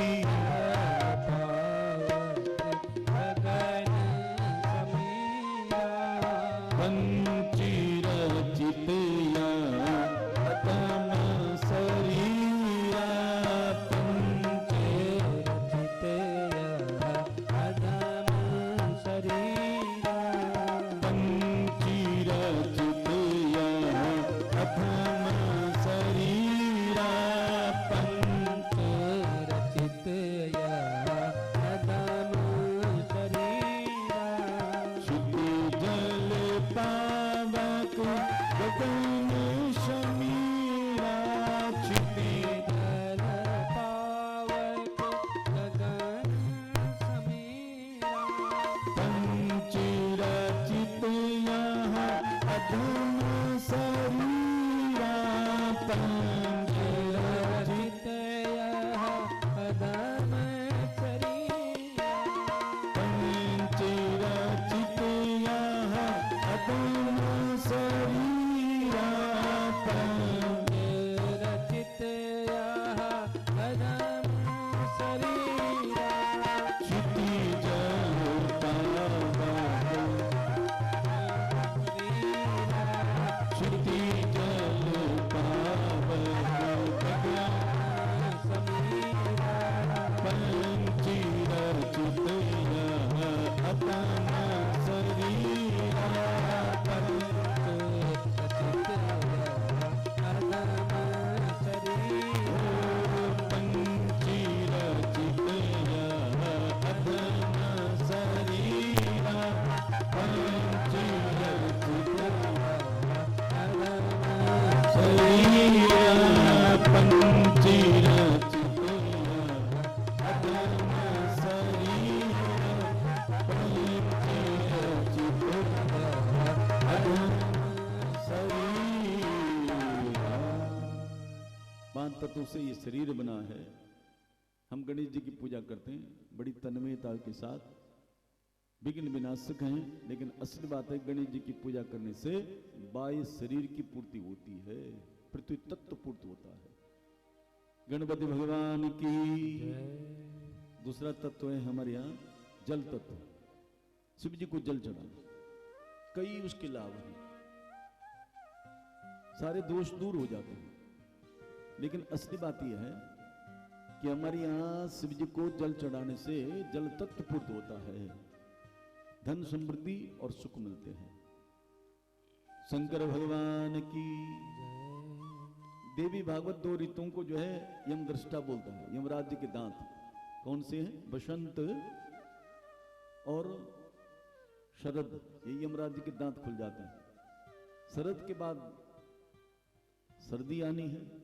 तत्वों से ये शरीर बना है। हम गणेश जी की पूजा करते हैं बड़ी तन्मयता के साथ, विघ्न विनाशक हैं, लेकिन असली बात है गणेश जी की पूजा करने से बाह्य शरीर की पूर्ति होती है, पृथ्वी तत्व पूर्ति होता है। गणपति भगवान की। दूसरा तत्व है हमारे यहाँ जल तत्व। शिव जी को जल चढ़ाना, कई उसके लाभ हैं, सारे दोष दूर हो जाते हैं। लेकिन असली बात यह है कि हमारे यहाँ शिव जी को जल चढ़ाने से जल तत्व पूर्त होता है, धन समृद्धि और सुख मिलते हैं। शंकर भगवान की। देवी भागवत दो ऋतुओं को जो है यम दृष्टा बोलता है। यमराज जी के दांत कौन से हैं? बसंत और शरद, ये यमराज जी के दांत खुल जाते हैं। शरद के बाद सर्दी आनी है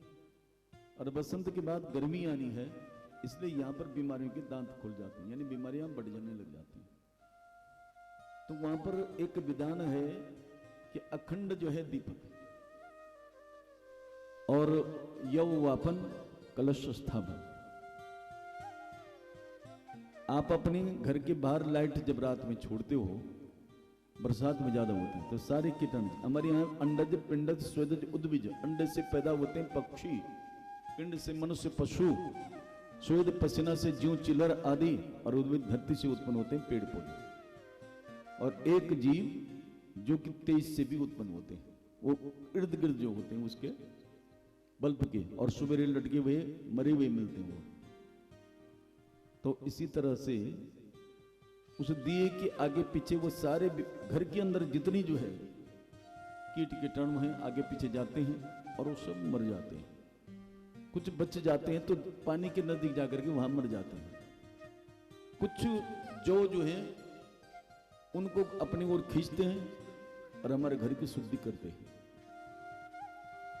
और बसंत के बाद गर्मी आनी है, इसलिए यहाँ पर बीमारियों के दांत खुल जाते हैं, यानी बीमारियां बढ़ जाने लग जाती हैं। तो वहां पर एक विधान है कि अखंड जो है दीपक और यौवापन कलश स्थापन। आप अपने घर के बाहर लाइट जब रात में छोड़ते हो, बरसात में ज्यादा होती है, तो सारे कीटाणु हमारे यहाँ अंडज पिंडज स्वेदज उद्भिज, अंडे से पैदा होते हैं पक्षी, पिंड से मनुष्य पशु, स्वेद पसीना से जीव चिलर आदि, और उद्भिद धरती से उत्पन्न होते हैं पेड़ पौधे। और एक जीव जो कि तेज से भी उत्पन्न होते हैं, वो इर्द गिर्द जो होते हैं उसके बल्ब के, और सुबेरे लटके हुए मरे हुए मिलते हैं वो। तो इसी तरह से उस दिए के आगे पीछे वो सारे घर के अंदर जितनी जो है कीट कीटाणु हैं आगे पीछे जाते हैं और वो सब मर जाते हैं। कुछ बच जाते हैं तो पानी के नजदीक जाकर के वहां मर जाते हैं। कुछ जो है उनको अपनी ओर खींचते हैं और हमारे घर की शुद्धि करते हैं।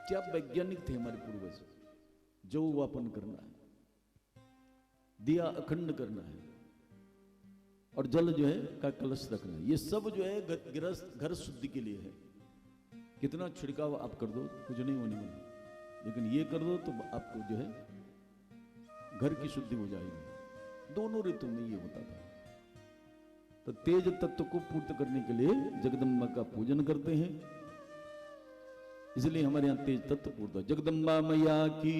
क्या वैज्ञानिक थे हमारे पूर्वज। जो वापन करना है, दिया अखंड करना है, और जल जो है का कलश रखना है। ये सब जो है घर शुद्धि के लिए है। कितना छिड़काव आप कर दो कुछ नहीं होने वाला, लेकिन ये कर दो तो आपको जो है घर की शुद्धि हो जाएगी। दोनों ऋतु में ये होता था। तो तेज तत्व को पूर्त करने के लिए जगदम्बा का पूजन करते हैं, इसलिए हमारे यहां तेज तत्व पूर्त है। जगदम्बा मैया की।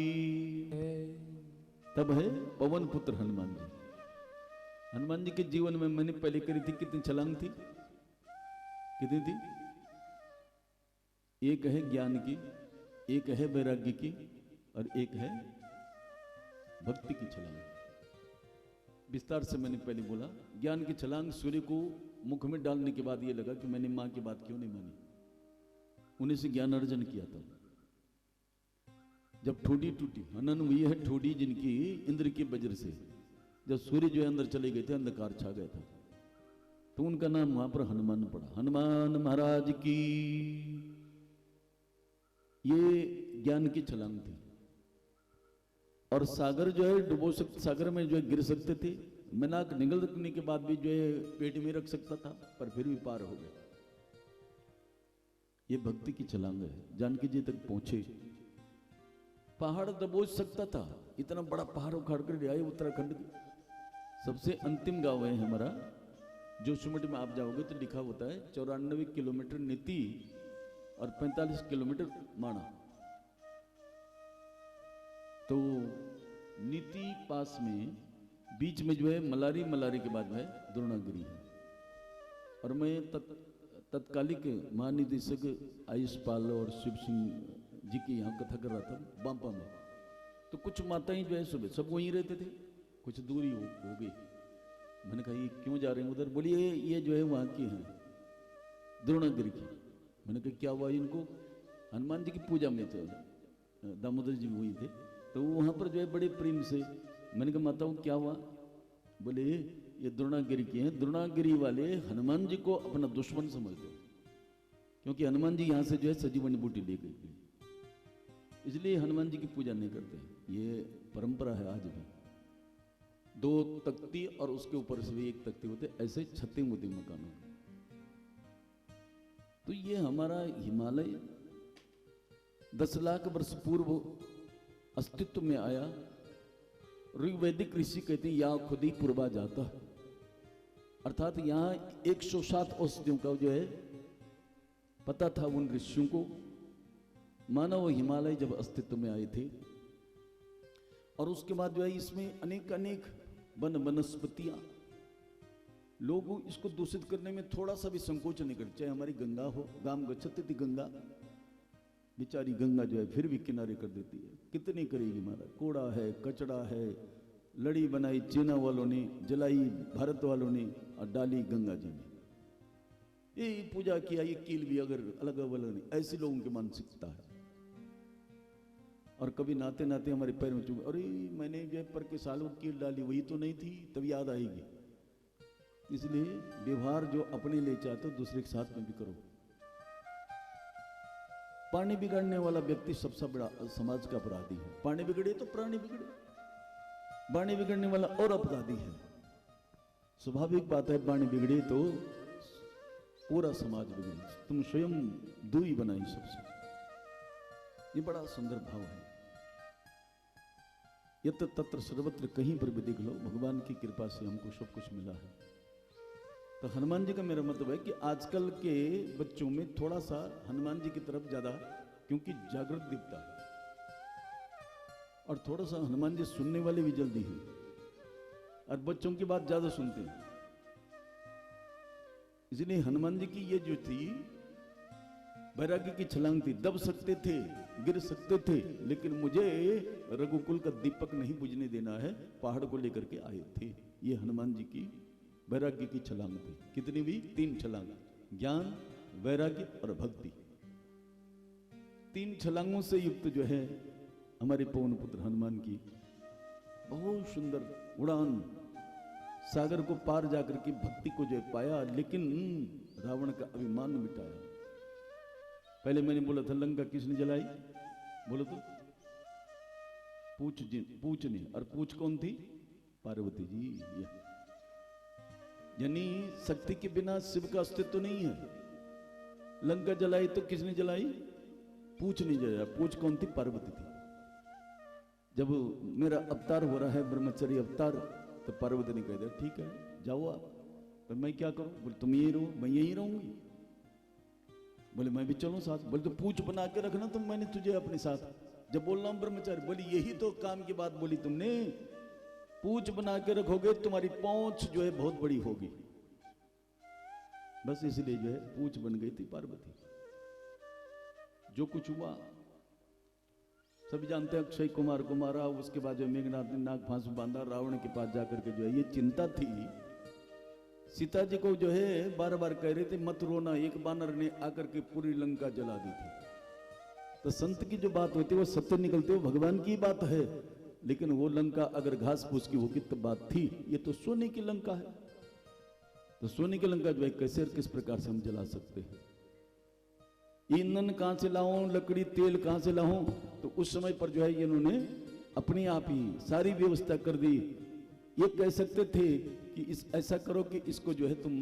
तब है पवन पुत्र हनुमान जी। हनुमान जी के जीवन में मैंने पहले करी थी, कितनी छलांग थी, कितनी थी? एक है ज्ञान की, एक है वैराग्य की, और एक है भक्ति की छलांग। विस्तार से मैंने पहले बोला। ज्ञान की छलांग सूर्य को मुख में डालने के बाद ये लगा कि मैंने मां की बात क्यों नहीं मानी, उन्हीं से ज्ञान अर्जन किया था। जब ठोडी टूटी, हनन हुई है ठोडी जिनकी इंद्र के वज्र से, जब सूर्य जो है अंदर चले गए थे, अंधकार छा गया था, तो उनका नाम वहां पर हनुमान पड़ा। हनुमान महाराज की। ये ज्ञान की छलांग थी। और सागर जो है डुबो सकते, सागर में जो है गिर सकते थे, मीनाक निगलने के बाद भी जो है पेट में रख सकता था, पर फिर भी पार हो गए। ये भक्ति की छलांग है। जानकी जी तक पहुंचे, पहाड़ दबोच सकता था, इतना बड़ा पहाड़ उखाड़ कर ले आए। उत्तराखंड के सबसे अंतिम गांव है हमारा जोशीमठ में। आप जाओगे तो लिखा होता है 94 किलोमीटर नीति और 45 किलोमीटर माणा। तो नीति पास में, बीच में जो है मलारी, मलारी के बाद में द्रोणागिरी है। और मैं तत्कालिक महानिदेशक आयुष पाल और शिव सिंह जी की यहाँ कथा कर रहा था बांपा में। तो कुछ माताएं जो है सुबह सब वहीं रहते थे, कुछ दूरी हो गई। मैंने कहा ये क्यों जा रहे हैं उधर? बोली ये जो है वहाँ की हैं, द्रोणागिरी की। मैंने कहा क्या हुआ इनको? हनुमान जी की पूजा में थे, दामोदर जी हुई थे, तो वहाँ पर जो है बड़े प्रेम से। मैंने कहा माताओं क्या हुआ? बोले ये द्रोणागिरी की हैं। द्रोणागिरी वाले हनुमान जी को अपना दुश्मन समझते हो, क्योंकि हनुमान जी यहाँ से जो है सजीवन बूटी ले गई, इसलिए हनुमान जी की पूजा नहीं करते। ये परंपरा है आज भी। 2 तख्ती और उसके ऊपर से भी 1 तख्ती होते, ऐसे छतें होती मकानों। तो ये हमारा हिमालय 10 लाख वर्ष पूर्व अस्तित्व में आया। ऋग्वैदिक ऋषि कहते हैं या खुद ही पूर्वा जाता, अर्थात यहाँ 107 औषधियों का जो है पता था उन ऋषियों को। मानव हिमालय जब अस्तित्व में आए थे, और उसके बाद जो है इसमें अनेक अनेक वन वनस्पतियां, लोग इसको दूषित करने में थोड़ा सा भी संकोच नहीं करते। चाहे हमारी गंगा हो, गाम गच्छति थी गंगा, बेचारी गंगा जो है फिर भी किनारे कर देती है। कितनी करेगी महाराज? कूड़ा है, कचड़ा है, लड़ी बनाई चीना वालों ने, जलाई भारत वालों ने, और डाली गंगा जी में। ये पूजा किया, ये कील भी अगर अलग अलग नहीं, ऐसे लोगों की मानसिकता है। और कभी नाते नाते हमारे पैर में चुभ, अरे मैंने जो पर के साल वो कील डाली, वही तो नहीं थी, तब याद आएगी। इसलिए व्यवहार जो अपने लिए चाहते हो दूसरे के साथ में भी करो। पानी बिगाड़ने वाला व्यक्ति सबसे बड़ा समाज का अपराधी है। पानी बिगड़े तो प्राणी बिगड़े, वाणी बिगड़ने वाला और अपराधी है। स्वाभाविक बात है, वाणी बिगड़े तो पूरा समाज बिगड़े। तुम स्वयं दूरी बनाई सबसे। ये बड़ा सुंदर भाव है। यत्र तत्र सर्वत्र कहीं पर भी देख लो, भगवान की कृपा से हमको सब कुछ मिला है। तो हनुमान जी का मेरा मतलब है कि आजकल के बच्चों में थोड़ा सा हनुमान जी की तरफ ज्यादा, क्योंकि जागृत दिखता है, और थोड़ा सा हनुमान जी सुनने वाले भी जल्दी हैं और बच्चों की बात ज्यादा सुनते हैं। इसलिए हनुमान जी की ये जो थी वैराग्य की छलांग थी। दब सकते थे, गिर सकते थे, लेकिन मुझे रघुकुल का दीपक नहीं बुझने देना है, पहाड़ को लेकर के आए थे। ये हनुमान जी की वैराग्य की छलांग थी। कितनी भी? 3 छलांग, ज्ञान, वैराग्य और भक्ति। 3 छलांगों से युक्त जो है हमारे पवन पुत्र हनुमान की बहुत सुंदर उड़ान, सागर को पार जाकर के भक्ति को जो पाया, लेकिन रावण का अभिमान मिटाया। पहले मैंने बोला था लंका किसने जलाई? बोलो तो पूछ ने, और पूछ कौन थी? पार्वती जी। यानी शक्ति के बिना शिव का अस्तित्व तो नहीं है। लंका जलाई तो किसने जलाई? पूछ ने जलाया। पूछ कौन थी? पार्वती थी। जब मेरा अवतार हो रहा है, ब्रह्मचर्य अवतार, तो पार्वती ने कह दिया ठीक है जाओ आप, पर मैं क्या करूं? बोले तुम यही रहो, मैं यही रहूंगी। बोले मैं भी चलूं साथ। बोले तो पूछ बना के रखना तुम, मैंने तुझे अपने साथ। जब बोल रहा हूं ब्रह्मचारी, बोली यही तो काम की बात बोली तुमने, पूछ बना के रखोगे तुम्हारी पहुंच जो है बहुत बड़ी होगी। बस इसलिए जो है पूछ बन गई थी पार्वती। जो कुछ हुआ सभी जानते हैं। अक्षय कुमार को मारा, उसके बाद जो मेघनाथ ने नाग फांस बांधा, रावण के पास जाकर के जो है ये चिंता थी। सीता जी को जो है बार बार कह रहे थे मत रोना, एक बानर ने आकर के पूरी लंका जला दी थी। तो संत की जो बात होती है वो सत्य निकलते हो, भगवान की बात है। लेकिन वो लंका अगर घास फूस की होगी तो बात थी, ये तो सोने की लंका है। तो सोने की लंका जो है कैसे और किस प्रकार से हम जला सकते हैं? ईंधन कहां से लाऊं, लकड़ी तेल कहां से लाऊं? तो उस समय पर जो है इन्होंने अपने आप ही सारी व्यवस्था कर दी। ये कह सकते थे कि ऐसा करो कि इसको जो है तुम,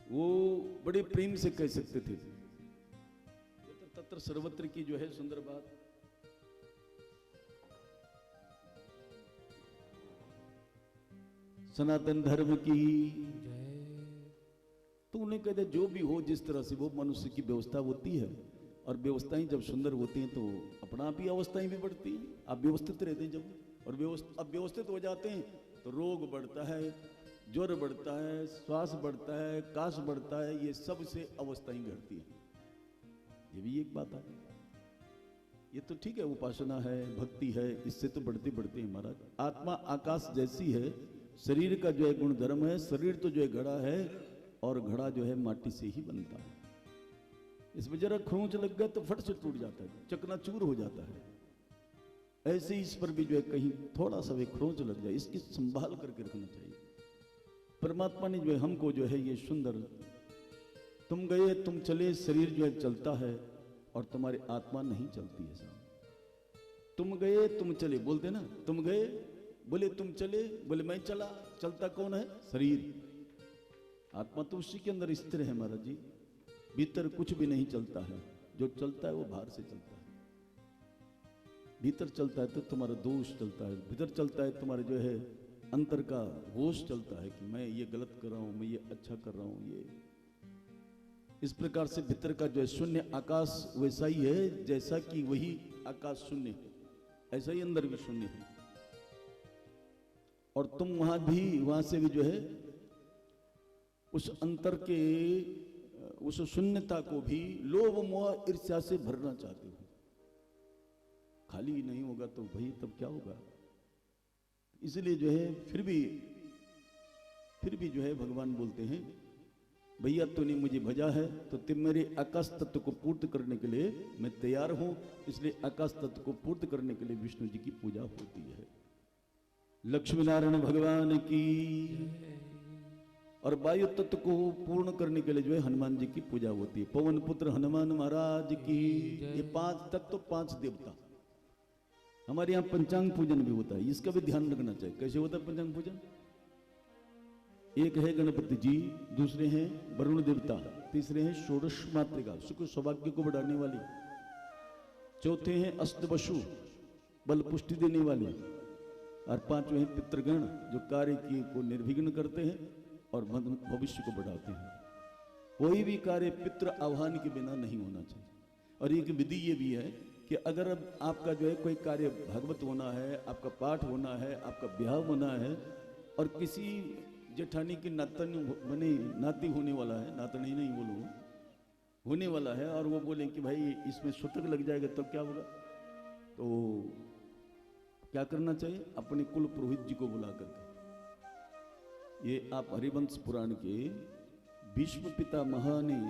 वो बड़े प्रेम से कह सकते थे। तत्र सर्वत्र की जो है सुंदर बात। सनातन धर्म की तो उन्हें कहते जो भी हो, जिस तरह से वो मनुष्य की व्यवस्था होती है, और व्यवस्थाएं जब सुंदर होती हैं तो अपना आप ही अवस्थाएं भी बढ़ती हैं। आप व्यवस्थित रहते हैं जब, और व्यवस्थित हो जाते हैं तो रोग बढ़ता है, ज्वर बढ़ता है, श्वास बढ़ता है, काश बढ़ता है, ये सब से अवस्थाएं घटती हैं। ये भी एक बात है। ये तो ठीक है, उपासना है, भक्ति है, इससे तो बढ़ते बढ़ते हैं महाराज। आत्मा आकाश जैसी है, शरीर का जो है गुण धर्म है। शरीर तो जो है घड़ा है, और घड़ा जो है माटी से ही बनता है। इसमें जरा खरोंच लग गया तो फट से टूट जाता है, चकनाचूर हो जाता है। ऐसे ही इस पर भी जो है कहीं थोड़ा सा भी खरोंच लग जाए, इसकी संभाल करके रखना चाहिए। परमात्मा ने जो है हमको जो है ये सुंदर, तुम गए तुम चले, शरीर जो है चलता है और तुम्हारी आत्मा नहीं चलती है साहब। तुम गए तुम चले, बोलते ना, तुम गए बोले तुम चले, बोले मैं चला। चलता कौन है? शरीर। आत्मा तो उसी के अंदर स्थिर है महाराज जी। भीतर कुछ भी नहीं चलता है, जो चलता है वो बाहर से चलता है। भीतर चलता है तो तुम्हारा दोष चलता है, भीतर चलता है तुम्हारे जो है अंतर का होश चलता है कि मैं ये गलत कर रहा हूं, मैं ये अच्छा कर रहा हूं। ये इस प्रकार से भीतर का जो है शून्य आकाश वैसा ही है जैसा कि वही आकाश शून्य है, ऐसा ही अंदर भी शून्य है। और तुम वहां से भी जो है उस अंतर के, उस शून्यता को भी लोभ मोह ईर्ष्या से भरना चाहते हो। खाली नहीं होगा तो भाई तब क्या होगा? इसलिए जो है फिर भी जो है भगवान बोलते हैं भैया तूने मुझे भजा है तो तुम मेरे आकाश तत्व को पूर्ति करने के लिए मैं तैयार हूं। इसलिए आकाश तत्व को पूर्ति करने के लिए विष्णु जी की पूजा होती है। लक्ष्मी नारायण भगवान की। और वायु तत्व को पूर्ण करने के लिए जो है हनुमान जी की पूजा होती है। पवन पुत्र हनुमान महाराज की। ये 5 तत्व 5 देवता। हमारे यहाँ पंचांग पूजन भी होता है, इसका भी ध्यान रखना चाहिए। कैसे होता है पंचांग पूजन? एक है गणपति जी, दूसरे हैं वरुण देवता, तीसरे हैं षोडश मातृका सुख सौभाग्य को बढ़ाने वाली, चौथे हैं अष्टवसु बल पुष्टि देने वाले, और 5वें हैं पितृगण जो कार्य की को निर्विघ्न करते हैं और भविष्य को बढ़ाते हैं। कोई भी कार्य पितृ आह्वान के बिना नहीं होना चाहिए। और एक विधि ये भी है कि अगर अब आपका जो है कोई कार्य भागवत होना है, आपका पाठ होना है, आपका ब्याह होना है, और किसी जेठानी की नाती होने वाला है, नातनी नहीं बोलूँ, होने वाला है, और वो बोले कि भाई इसमें सूतक लग जाएगा तब क्या होगा? तो क्या करना चाहिए? अपने कुल पुरोहित जी को बुला करके, ये आप हरिवंश पुराण के भीष्म पितामह ने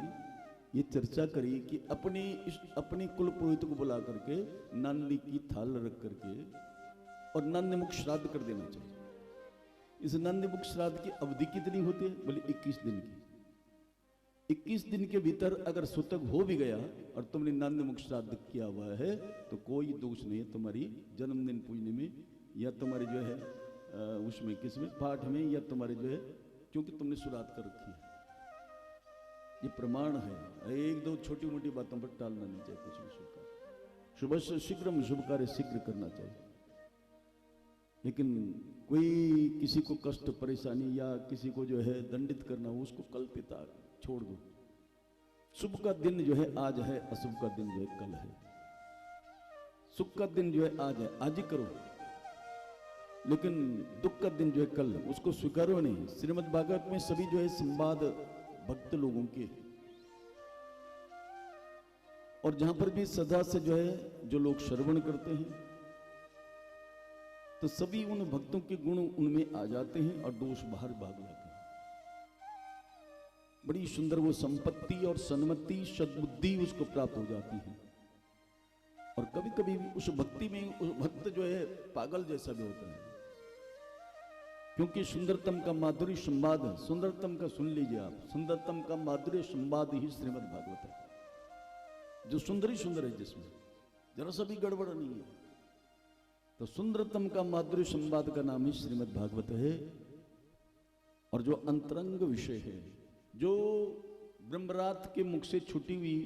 ये चर्चा करी कि अपने कुल पुरोहित को बुला करके नांदी की थाल रख करके और नंदमुख श्राद्ध कर देना चाहिए। इस नंदमुख श्राद्ध की अवधि कितनी होती है? बोले 21 दिन की। 21 दिन के भीतर अगर सूतक हो भी गया और तुमने नंदमुख श्राद्ध किया हुआ है तो कोई दोष नहीं है तुम्हारी जन्मदिन पूजने में, या तुम्हारे जो है उसमें किसमें पाठ में, या तुम्हारे जो है क्योंकि तुमने शुरुआत कर रखी है। ये प्रमाण है। एक दो छोटी मोटी बातों पर टालना नहीं चाहिए। कुछ भी शुभ से शीघ्र शुभ कार्य शीघ्र करना चाहिए, लेकिन कोई किसी को कष्ट परेशानी या किसी को जो है दंडित करना हो उसको कल पिता छोड़ दो। शुभ का दिन जो है आज है, अशुभ का दिन जो है कल है। सुख का दिन जो है आज है, आज ही करो, लेकिन दुख का दिन जो है कल, उसको स्वीकारो नहीं। श्रीमद् भागवत में सभी जो है संवाद भक्त लोगों के, और जहां पर भी सदा से जो है जो लोग श्रवण करते हैं तो सभी उन भक्तों के गुण उनमें आ जाते हैं और दोष बाहर भाग जाते हैं। बड़ी सुंदर वो संपत्ति और सन्मति सद्बुद्धि उसको प्राप्त हो जाती है। और कभी कभी उस भक्ति में उस भक्त जो है पागल जैसा भी होता है, क्योंकि सुंदरतम का माधुर्य संवाद है। सुंदरतम का सुन लीजिए आप, सुंदरतम का माधुर्य संवाद ही श्रीमद् भागवत है। जो सुंदर ही सुंदर है, जिसमें जरा सा भी गड़बड़ नहीं है, तो सुंदरतम का माधुर्य संवाद का नाम ही श्रीमद् भागवत है। और जो अंतरंग विषय है, जो ब्रह्मरात के मुख से छुटी हुई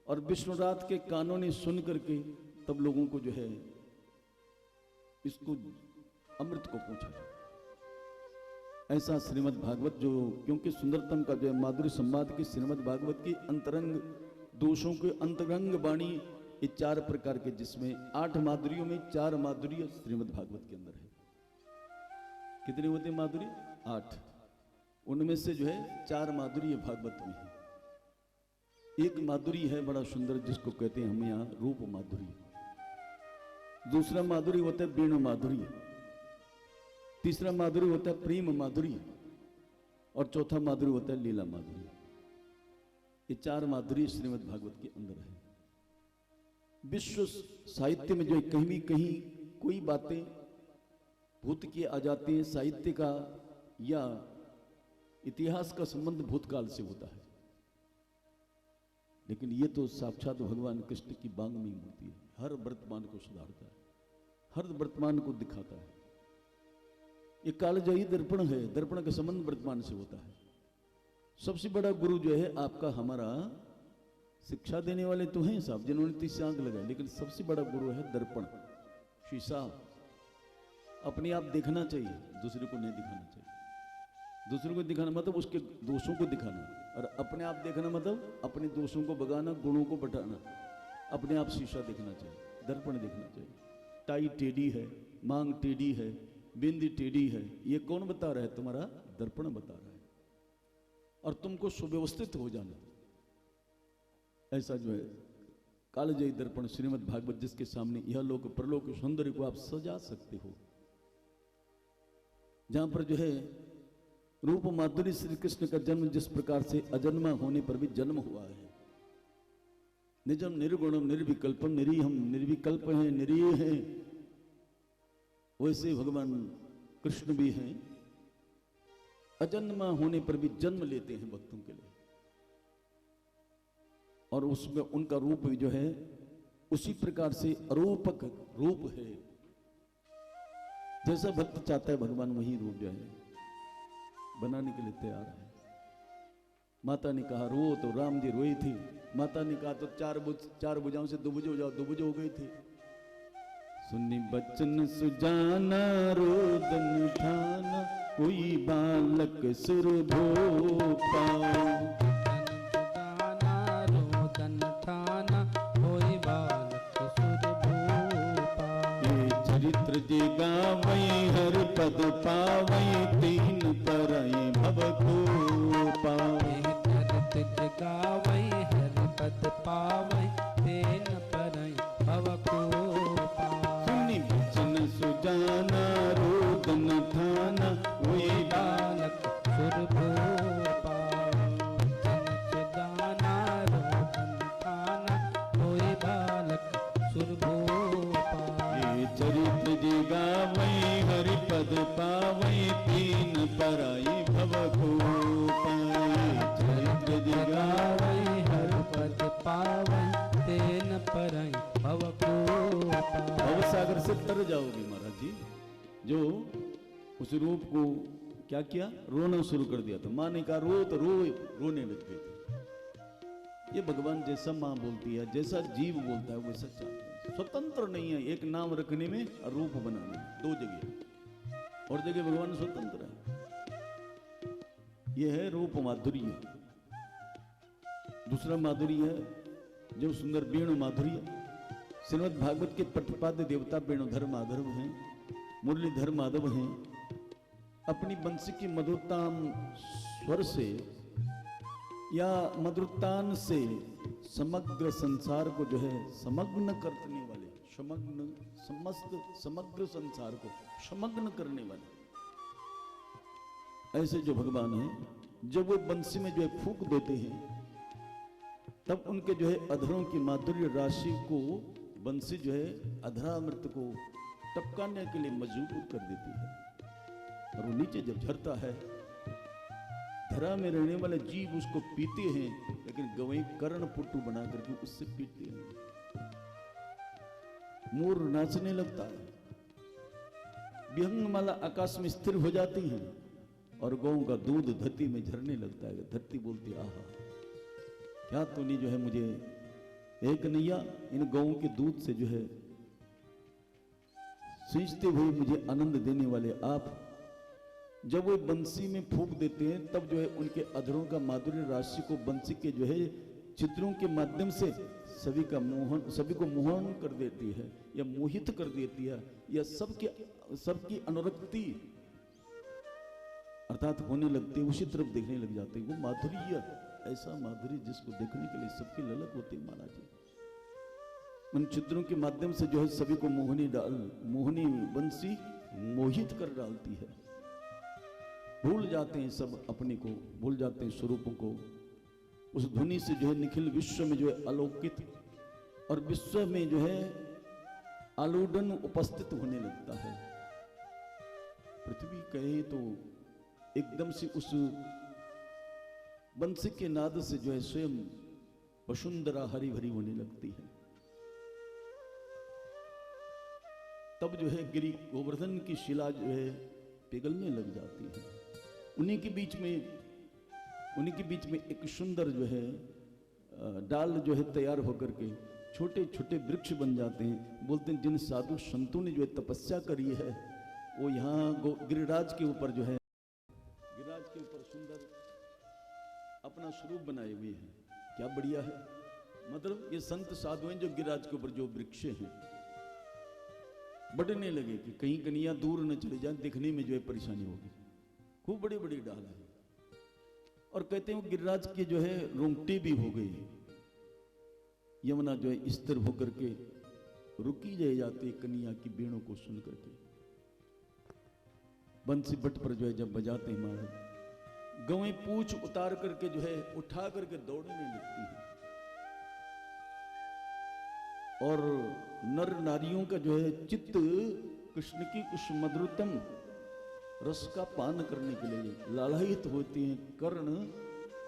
और विष्णुरात के कानों ने सुन करके तब लोगों को जो है इसको अमृत को पहुंचा जाए, ऐसा श्रीमद् भागवत जो, क्योंकि सुंदरतम का जो है माधुर्य संवाद की श्रीमद् भागवत की अंतरंग दोषों के अंतरंग वाणी ये 4 प्रकार के, जिसमें 8 माधुर्यों में 4 माधुर्य श्रीमद् भागवत के अंदर है। कितने होते हैं माधुर्य? 8। उनमें से जो है 4 माधुर्य भागवत में है। एक माधुर्य है बड़ा सुंदर, जिसको कहते हैं हम यहाँ रूप माधुर्य। दूसरा माधुर्य होता है वेणु माधुर्य, तीसरा माधुर्य होता है प्रेम माधुर्य, और चौथा माधुर्य होता है लीला माधुर्य। ये 4 माधुर्य श्रीमद् भागवत के अंदर है। विश्व साहित्य में जो कहीं भी कहीं कोई बातें भूत की आ जाती हैं, साहित्य का या इतिहास का संबंध भूतकाल से होता है, लेकिन ये तो साक्षात भगवान कृष्ण की बांग्मी मूर्ति है। हर वर्तमान को सुधारता है, हर वर्तमान को दिखाता है। ये कालजयी दर्पण है, दर्पण का संबंध वर्तमान से होता है। सबसे बड़ा गुरु जो है आपका, हमारा शिक्षा देने वाले तो हैं साहब जिन्होंने 30 आंख लगाए, लेकिन सबसे बड़ा गुरु है दर्पण, शीशा। अपने आप देखना चाहिए, दूसरे को नहीं दिखाना चाहिए। दूसरे को दिखाना मतलब उसके दोषों को दिखाना, और अपने आप देखना मतलब अपने दोषों को भगाना, गुणों को बढ़ाना। अपने आप शीशा देखना चाहिए, दर्पण देखना चाहिए। टाई टेढ़ी है, मांग टेढ़ी है, बिंदी टेढ़ी है, ये कौन बता रहा है? तुम्हारा दर्पण बता रहा है। और तुमको सुव्यवस्थित हो जाना, ऐसा जो है कालजयी दर्पण श्रीमद् भागवत, जिसके सामने यह लोक परलोक सौंदर्य को आप सजा सकते हो। जहां पर जो है रूप माधुर्य श्री कृष्ण का जन्म जिस प्रकार से अजन्मा होने पर भी जन्म हुआ है, निजम निर्गुणम निर्विकल्पम निरीहम, निर्विकल्प हैं, निरीह हैं, वैसे भगवान कृष्ण भी हैं। अजन्मा होने पर भी जन्म लेते हैं भक्तों के लिए, और उसमें उनका रूप जो है उसी प्रकार से अरूपक रूप है। जैसा भक्त चाहता है भगवान वही रूप जो है बनाने के लिए तैयार है। माता ने कहा रो, तो राम जी रोई थी। माता ने कहा तो चार भुजाओं से दुभुज हो जाओ, दुभुज हो गई थी। सुनी बचन सुजाना रोदन ठाना, कोई बालक सुर भो पाओ। रोदन ठाना कोई बालक सुर भो पाओ। ये चरित्र जे गावई हर पद पावई, तीन परई भव को पाओ। चरित्र गावई हर पद पावई, तीन परई भव को पाओ। सुनी बचन सुजाना रोदन ठाना, वही बालक सुर भो पाओ। दाना रोदन ठाना कोई बालक सुर भो पाओ। ये चरित्र जी गावई हरि पद पावई, तीन पराई भव को पाए। चरित्र जी गावई हर पद पावई, तेन परई भव को पाओ। भवसागर से तर जाओगे महाराज जी। जो उस रूप को क्या किया, रोना शुरू कर दिया था। माँ ने कहा रो, तो रोने लग गए थे। ये भगवान जैसा माँ बोलती है, जैसा जीव बोलता है वैसा चाहते हैं। स्वतंत्र नहीं है एक नाम रखने में और रूप बनाने में, दो जगह, और जगह भगवान स्वतंत्र है। यह है रूप माधुर्य। दूसरा माधुर्य है जो सुंदर वेणु माधुर्य। श्रीमद् भागवत के प्रतिपाद्य देवता वेणुधर माधव हैं, मुरलीधर माधव हैं। अपनी बंसी की मधुरतान स्वर से या मधुरतान से समग्र संसार को जो है समग्न करने वाले, समग्र संसार को समग्न करने वाले ऐसे जो भगवान हैं, जब वो बंसी में जो है फूंक देते हैं, तब उनके जो है अधरों की माधुर्य राशि को बंसी जो है अधरामृत को टपकाने के लिए मजबूर कर देती है। और वो नीचे जब झरता है, धरा में रहने वाले जीव उसको पीते हैं, लेकिन गवई कर्ण पुट्टू बना करके उससे पीते हैं। मोर नाचने लगता है, विहंगमाला आकाश में स्थिर हो जाती हैं, और गौ का दूध धरती में झरने लगता है। धरती बोलती आहा, क्या तूने जो है मुझे एक नैया इन गौओं के दूध से जो है सींचते हुए मुझे आनंद देने वाले आप। जब वो बंसी में फूंक देते हैं, तब जो है उनके अधरों का माधुर्य राशि को बंसी के जो है चित्रों के माध्यम से सभी को मोहन कर देती है, या मोहित कर देती है, या सबकी अनुरक्ति अर्थात होने लगती है, उसी तरफ देखने लग जाते हैं। वो माधुर्य, ऐसा माधुर्य जिसको देखने के लिए सबकी ललक होती है महाराज जी। उन चित्रों के माध्यम से जो है सभी को मोहनी बंसी मोहित कर डालती है। भूल जाते हैं सब अपने को, भूल जाते हैं स्वरूपों को। उस ध्वनि से जो है निखिल विश्व में जो है अलौकित और विश्व में जो है आलोडन उपस्थित होने लगता है। पृथ्वी कहे तो एकदम से उस बंसी के नाद से जो है स्वयं वसुंधरा हरी भरी होने लगती है। तब जो है गिरि गोवर्धन की शिला जो है पिघलने लग जाती है। उन्हीं के बीच में एक सुंदर जो है डाल जो है तैयार होकर के छोटे छोटे वृक्ष बन जाते हैं। बोलते हैं जिन साधु संतों ने जो है तपस्या करी है, वो यहाँ गिरिराज के ऊपर जो है, गिरिराज के ऊपर सुंदर अपना स्वरूप बनाए हुए हैं। क्या बढ़िया है। मतलब ये संत साधु हैं जो गिरिराज के ऊपर जो वृक्ष हैं, बढ़ने लगे कि कहीं कन्हैया दूर न चले जाए, दिखने में जो है परेशानी होगी। खूब बड़ी बड़ी डाल है, और कहते हैं गिरिराज की जो है रोंगटे भी हो गई। यमुना जो है स्थिर होकर के रुकी रह जाती है कन्हैया की बीणों को सुन करके। बंसी बट पर जो है जब बजाते हैं महाराज, गवें पूछ उतार करके जो है उठा करके दौड़ने लगती है, और नर नारियों का जो है चित्त कृष्ण की उस मधुरतम रस का पान करने के लिए लालायित होते हैं कर्ण,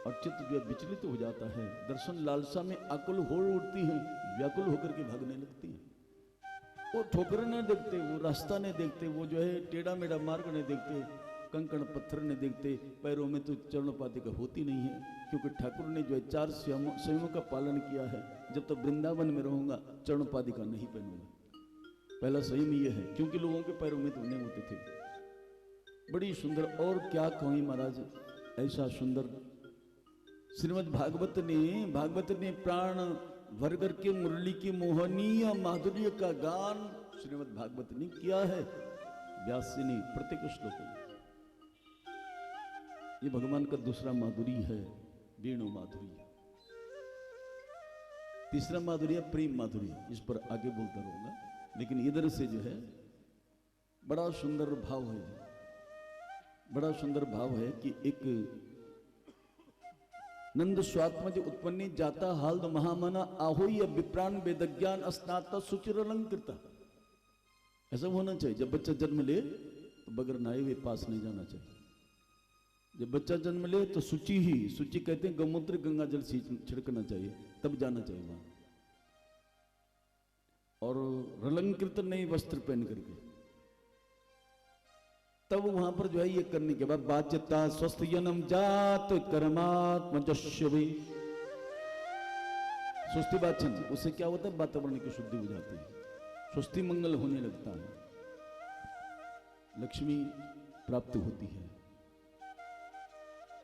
और चित्त जो विचलित हो जाता है, दर्शन लालसा में आकुल हो उठती हैं, व्याकुल होकर के भागने लगती हैं। वो ठोकर न देखते, वो रास्ता नहीं देखते, वो जो है टेढ़ा मेढ़ा मार्ग नहीं देखते, कंकड़ पत्थर नहीं देखते, पैरों में तो चरणोपाधिका होती नहीं है, क्योंकि ठाकुर ने जो है 4 संयमों का पालन किया है। जब तक वृंदावन में रहूंगा चरणोपाधिका नहीं पहनूंगा, पहला संयम ये है, क्योंकि लोगों के पैरों में तो नहीं होते थे। बड़ी सुंदर, और क्या कहूँ महाराज, ऐसा सुंदर श्रीमद् भागवत ने प्राण भर करके मुरली की मोहनीय माधुर्य का गान श्रीमद् भागवत ने किया है। व्यास जी ने प्रत्येक श्लोक में, ये भगवान का दूसरा माधुरी है, वेणु माधुरी। तीसरा माधुरी प्रेम माधुरी, इस पर आगे बोलता रहूंगा, लेकिन इधर से जो है बड़ा सुंदर भाव है, बड़ा सुंदर भाव है कि एक नंद स्वात्मज उत्पन्नी जाता हाल महामना आहोई विप्राण वेदज्ञान अस्नाता सुचिर अलंकृता। ऐसा होना चाहिए। जब बच्चा जन्म ले तो बगैर नहाए हुए पास नहीं जाना चाहिए। जब बच्चा जन्म ले तो शुचि ही, शुचि कहते हैं गौमूत्र गंगा जल छिड़कना चाहिए, तब जाना चाहिए वहां। और रलंकृत नए वस्त्र पहन करके तब वहां पर जो है ये करने के बाद बाच्यता स्वस्थ जन्म जात कर्मात्मजस्वी स्वस्ति वाचन, उससे क्या होता है, वातावरण की शुद्धि हो जाती है, स्वस्ति मंगल होने लगता है, लक्ष्मी प्राप्त होती है,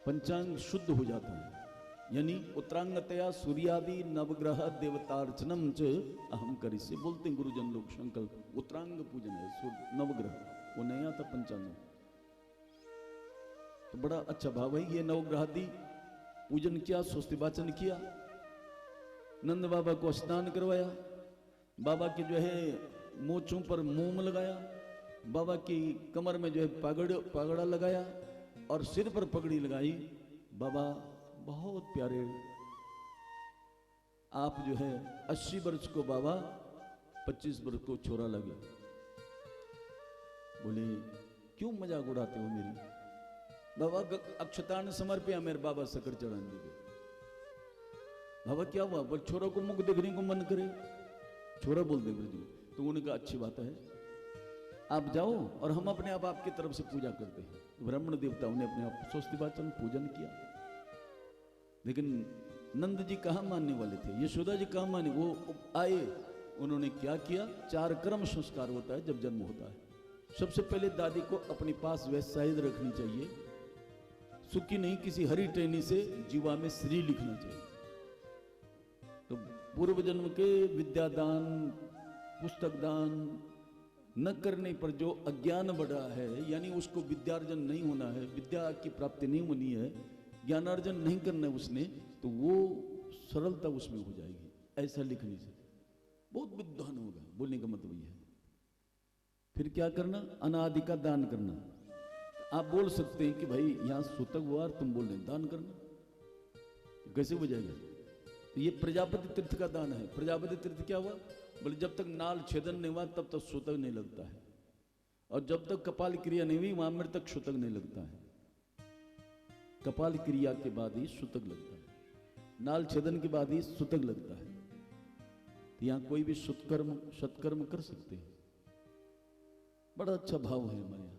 पंचांग शुद्ध हो जाता है। यानी उत्तरांगतया सूर्यादि नवग्रह देवतार्चनम च अहम करी से बोलते हैं गुरुजन लोग संकल्प। उत्तरांग पूजन है, नवग्रह, वो नया था पंचांग। तो बड़ा अच्छा भाव है। ये नवग्रहादि पूजन किया, स्वस्ति वाचन किया, नंद बाबा को स्नान करवाया, बाबा के जो है मोचों पर मोम लगाया, बाबा की कमर में जो है पगड़ा लगाया और सिर पर पगड़ी लगाई। बाबा बहुत प्यारे, आप जो है 80 वर्ष को बाबा 25 वर्ष को छोरा लगे। बोले क्यों मजाक उड़ाते हो मेरी? बाबा अक्षतान समर्पया, मेरे बाबा शक्कर चढ़ाने लगे। बाबा क्या हुआ? बोल छोरा को मुख देखने को मन करे, छोरा बोल दे जी। तो उन्होंने कहा अच्छी बात है, आप जाओ और हम अपने आप आपकी तरफ से पूजा करते हैं। ब्राह्मण देवताओं ने अपने आप स्वस्ति वाचन पूजन किया। लेकिन नंद जी कहाँ मानने वाले थे, यशोदा जी कहाँ माने? वो आए, उन्होंने क्या किया? 4 कर्म संस्कार होता है जब जन्म होता है। सबसे पहले दादी को अपने पास वैसाइद रखनी चाहिए, सुखी नहीं किसी हरी टहनी से जीवा में श्री लिखना चाहिए। तो पूर्व जन्म के विद्यादान पुस्तक दान न करने पर जो अज्ञान बढ़ा है, यानी उसको विद्यार्जन नहीं होना है, विद्या की प्राप्ति नहीं होनी है, ज्ञानार्जन नहीं करना है उसने, तो वो सरलता उसमें हो जाएगी। ऐसा लिखने से बहुत विद्वान होगा, बोलने का मतलब ये है। फिर क्या करना? अनादि का दान करना। आप बोल सकते हैं कि भाई यहां सूतक हुआ और तुम बोल रहे दान करना, तो कैसे हो जाएगा? तो ये प्रजापति तीर्थ का दान है। प्रजापति तीर्थ क्या हुआ? बोले जब तक नाल छेदन नहीं हुआ तब तक सूतक नहीं लगता है, और जब तक कपाल क्रिया नहीं हुई वहां मृतक सूतक नहीं लगता है। कपाल क्रिया के बाद ही सूतक लगता है, नाल छेदन के बाद ही सूतक लगता है। तो यहां कोई भी सत्कर्म कर सकते हैं। बड़ा अच्छा भाव है हमारे यहाँ।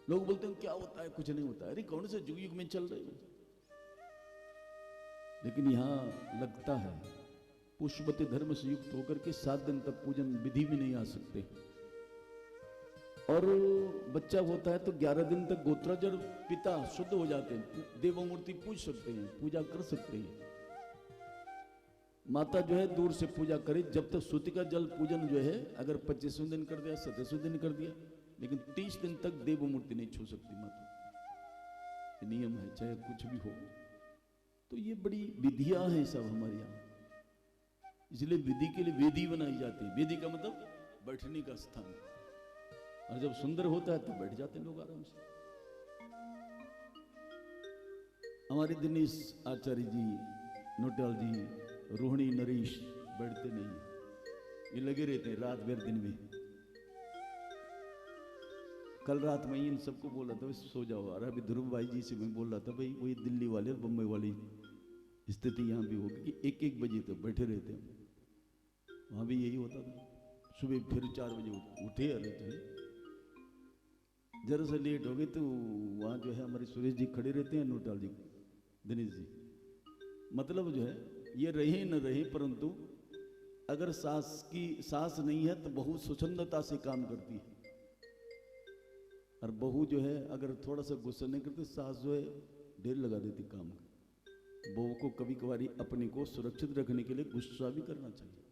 लोग बोलते हैं क्या होता है? कुछ नहीं होता है। अरे कौन से युग में चल रहे हो? लेकिन यहां लगता है पुष्पवती धर्म से युक्त होकर के 7 दिन तक पूजन विधि में नहीं आ सकते, और बच्चा होता है तो 11 दिन तक गोत्रजर पिता शुद्ध हो जाते हैं, देव मूर्ति पूज सकते हैं, पूजा कर सकते हैं। माता जो है दूर से पूजा करे, जब तक सूतिका जल पूजन जो है अगर 25वें दिन कर दिया, 27वें दिन कर दिया, लेकिन 30 दिन तक देव मूर्ति नहीं छू सकती माता। ये नियम है, चाहे कुछ भी हो। तो ये बड़ी विधियां हैं सब हमारे यहाँ, इसलिए विधि के लिए वेदी बनाई जाती है। वेदी का मतलब बैठने का स्थान, और जब सुंदर होता है तो बैठ जाते हैं लोग आराम से। हमारे दिनेश आचार्य जी, नोटाल जी, रोहिणी, नरेश बैठते नहीं, ये लगे रहते हैं रात भर दिन में। कल रात में इन सबको बोला था सो जाओ। अरे अभी ध्रुव भाई जी से मैं बोल रहा था भाई वही दिल्ली वाले बम्बई वाली स्थिति यहाँ भी होगी कि 1-1 बजे तक बैठे रहते हैं। वहाँ भी यही होता था, सुबह फिर 4 बजे उठे। अरे चले जरा सा लेट हो गए तो वहाँ जो है हमारे सुरेश जी खड़े रहते हैं, नोटाल जी, दिनेश जी। मतलब जो है ये रहे न रहे, परंतु अगर सास नहीं है तो बहू स्वच्छंदता से काम करती है, और बहू जो है अगर थोड़ा सा गुस्सा नहीं करती, सास जो है ढेर लगा देती काम का। बहू को कभी कभार अपने को सुरक्षित रखने के लिए गुस्सा भी करना चाहिए,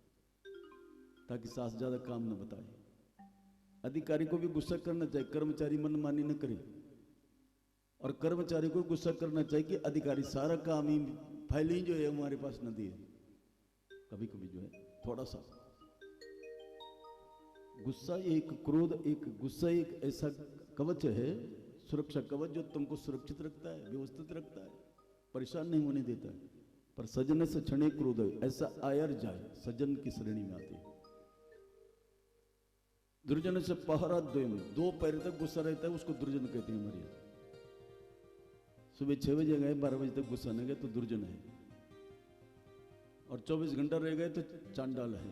ताकि सास ज्यादा काम न बताए। अधिकारी को भी गुस्सा करना चाहिए, कर्मचारी मनमानी न करे, और कर्मचारी को गुस्सा करना चाहिए कि अधिकारी सारा काम ही फाइल ही जो है हमारे पास न दिए। कभी कभी जो है थोड़ा सा गुस्सा, एक क्रोध, एक गुस्सा एक ऐसा कवच है, सुरक्षा कवच, जो तुमको सुरक्षित रखता है, व्यवस्थित रखता है, परेशान नहीं होने देता है। पर सजन से क्षणे क्रोध ऐसा आयर जाए सज्जन की श्रेणी में आती है। दुर्जन से पहरा द्वयम, 2 पैर तक गुस्सा रहता है, उसको दुर्जन कहते हैं हमारे यहाँ। सुबह 6 बजे गए, 12 बजे तक गुस्सा नहीं गए तो दुर्जन है, और 24 घंटा रह गए तो चांडाल है।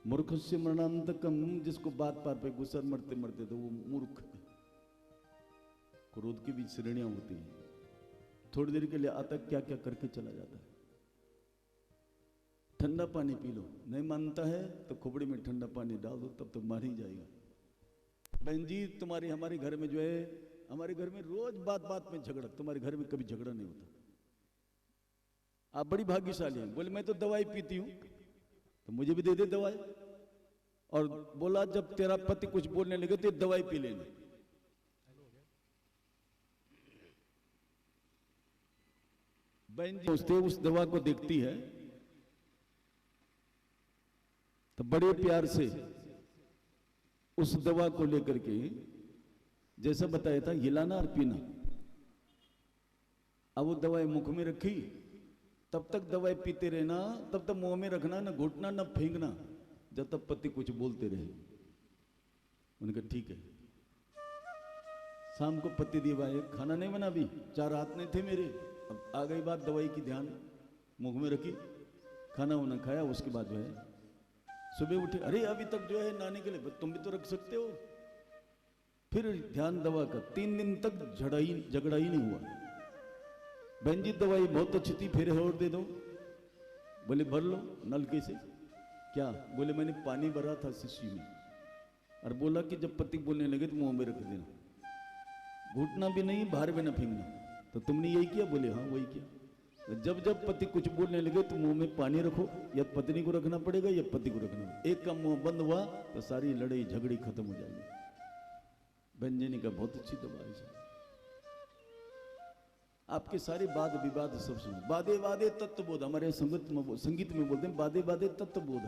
मूर्ख से मरणांतकम, जिसको बात पार पे गुस्सा मरते मरते तो वो मूर्ख है। क्रोध की भी श्रेणियां होती हैं, थोड़ी देर के लिए आता क्या क्या करके चला जाता है। ठंडा पानी पी लो, नहीं मानता है तो खोपड़ी में ठंडा पानी डाल दो, तब तो मार ही जाएगा। बहन जी तुम्हारी हमारे घर में जो है, हमारे घर में रोज बात बात में झगड़ा, तुम्हारे घर में कभी झगड़ा नहीं होता। आप बड़ी भाग्यशाली हैं। बोले मैं तो दवाई पीती हूं, तो मुझे भी दे दे दवाई। और बोला जब तेरा पति कुछ बोलने लगे तो दवाई पी लेना। बहन जी उस दवा को देखती है तो बड़े प्यार से उस दवा को लेकर के, जैसा बताया था, हिलाना और पीना। अब वो दवाई मुख में रखी, तब तक दवाई पीते रहना, तब तक मुंह में रखना, न घुटना न फेंकना, जब तक पति कुछ बोलते रहे। उन्होंने कहा ठीक है। शाम को पति देव आए, खाना नहीं बना, भी 4 हाथ नहीं थे मेरे। अब आ गई बात दवाई की, ध्यान मुंह में रखी, खाना वाना खाया। उसके बाद जो है सुबह उठे, अरे अभी तक जो है नहाने के लिए, तुम भी तो रख सकते हो। फिर ध्यान दवा का, 3 दिन तक झगड़ा ही नहीं हुआ। बहन जी दवाई बहुत अच्छी थी, फिर और दे दो। बोले भर लो नलके से। क्या? बोले मैंने पानी भरा था शीशी में, और बोला कि जब पति बोलने लगे तो मुंह में रख देना, घुटना भी नहीं, बाहर भी ना फेंकना। तो तुमने यही किया? बोले हाँ वही किया। जब जब पति कुछ बोलने लगे तो मुंह में पानी रखो, या पत्नी को रखना पड़ेगा या पति को रखना पड़ेगा। एक का मुंह बंद हुआ तो सारी लड़ाई झगड़ी खत्म हो जाएगी। बहन जी ने कहा बहुत अच्छी दवा है, आपके सारे वाद विवाद सब सुनो। वादे वादे तत्वबोध, हमारे संगीत में बोलते हैं वादे वादे तत्वबोध।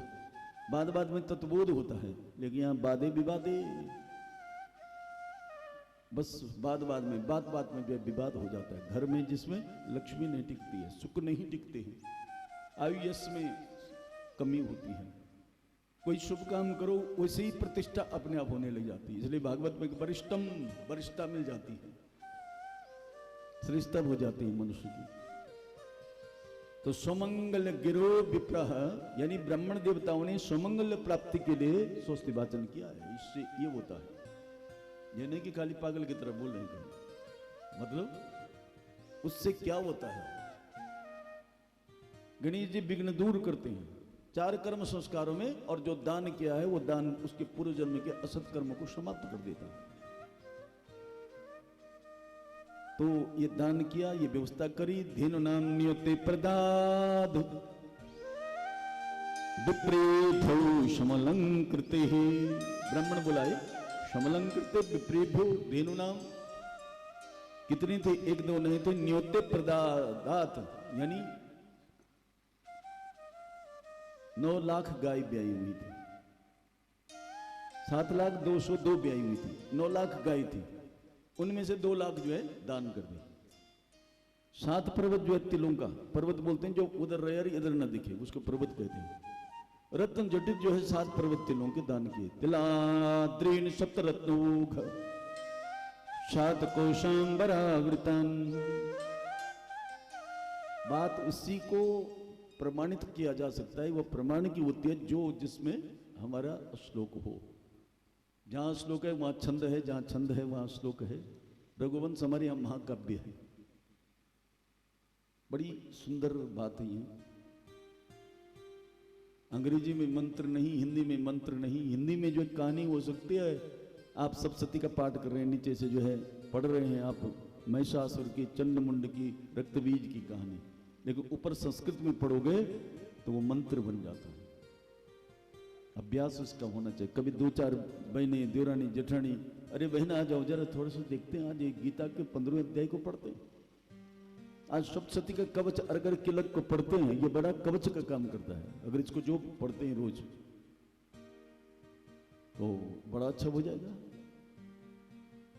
वाद वाद में तत्वबोध होता है, लेकिन यहाँ वादे विवादे, बस बात बात में जो विवाद हो जाता है घर में, जिसमें लक्ष्मी नहीं टिकती है, सुख नहीं टिकते हैं, आयुष में कमी होती है। कोई शुभ काम करो वैसे ही प्रतिष्ठा अपने आप होने लग जाती है। इसलिए भागवत में वरिष्ठता मिल जाती है, श्रेष्ठता हो जाती है मनुष्य की। तो सुमंगल गिरो विप्रह, यानी ब्राह्मण देवताओं ने सुमंगल प्राप्ति के लिए स्वस्ति वाचन किया है। इससे ये होता है, ये नहीं कि खाली पागल की तरह बोल रहे हैं। मतलब उससे क्या होता है, गणेश जी विघ्न दूर करते हैं 4 कर्म संस्कारों में, और जो दान किया है वो दान उसके पूर्व जन्म के असत कर्म को समाप्त कर देता है। तो ये दान किया, ये व्यवस्था करी। धेनु नाम नियोते प्रदाद विप्रेभ्यो समलंकृते, ब्राह्मण बुलाए, समलंकृते विप्रेभ्यो धेनु नाम। कितने थे? 1-2 नहीं थे। नियोते प्रदादात, यानी 9 लाख गाय ब्याई हुई थी, 7,02,202 ब्याई हुई थी, 9 लाख गाय थी, उनमें से 2 लाख जो है दान कर दी। 7 पर्वत जो है तिलों का पर्वत बोलते हैं, जो उधर रहे इधर न दिखे, उसको पर्वत कहते हैं। रत्न जटित जो है 7 पर्वत तिलों के दान किए। तिलाद्रीन 7 रत्नोख, शातकोशांबरावृतन। बात उसी को प्रमाणित किया जा सकता है, वह प्रमाण की होती है जो जिसमें हमारा श्लोक हो। जहां श्लोक है वहां छंद है, जहां छंद है वहां श्लोक है। रघुवंश हमारे यहाँ महाकाव्य है। बड़ी सुंदर बात है ये। अंग्रेजी में मंत्र नहीं, हिंदी में मंत्र नहीं। हिंदी में जो कहानी हो सकती है, आप सप्तशती का पाठ कर रहे हैं, नीचे से जो है पढ़ रहे हैं आप महिषासुर की, चंडमुंड की, रक्तबीज की कहानी, लेकिन ऊपर संस्कृत में पढ़ोगे तो वो मंत्र बन जाता है। अभ्यास उसका होना चाहिए। कभी 2-4 बहनें, देवरानी, जेठानी, अरे बहन आ जाओ जरा थोड़ा सा देखते हैं, आज ये गीता के 15वें अध्याय को पढ़ते हैं। आज सप्तशती का कवच अर्गर किलक को पढ़ते हैं, ये बड़ा कवच का काम करता है। अगर इसको जो पढ़ते हैं रोज तो बड़ा अच्छा हो जाएगा।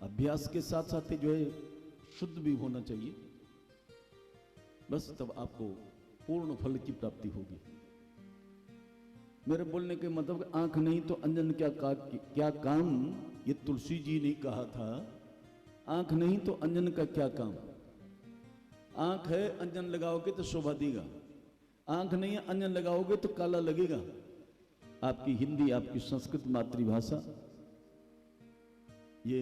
अभ्यास के साथ साथ जो है शुद्ध भी होना चाहिए, बस तब आपको पूर्ण फल की प्राप्ति होगी। मेरे बोलने के मतलब आंख नहीं तो अंजन क्या काम, ये तुलसी जी ने कहा था। आंख नहीं तो अंजन का क्या काम। आंख है, अंजन लगाओगे तो शोभा देगा। आंख नहीं है, अंजन लगाओगे तो काला लगेगा। आपकी हिंदी, आपकी संस्कृत मातृभाषा ये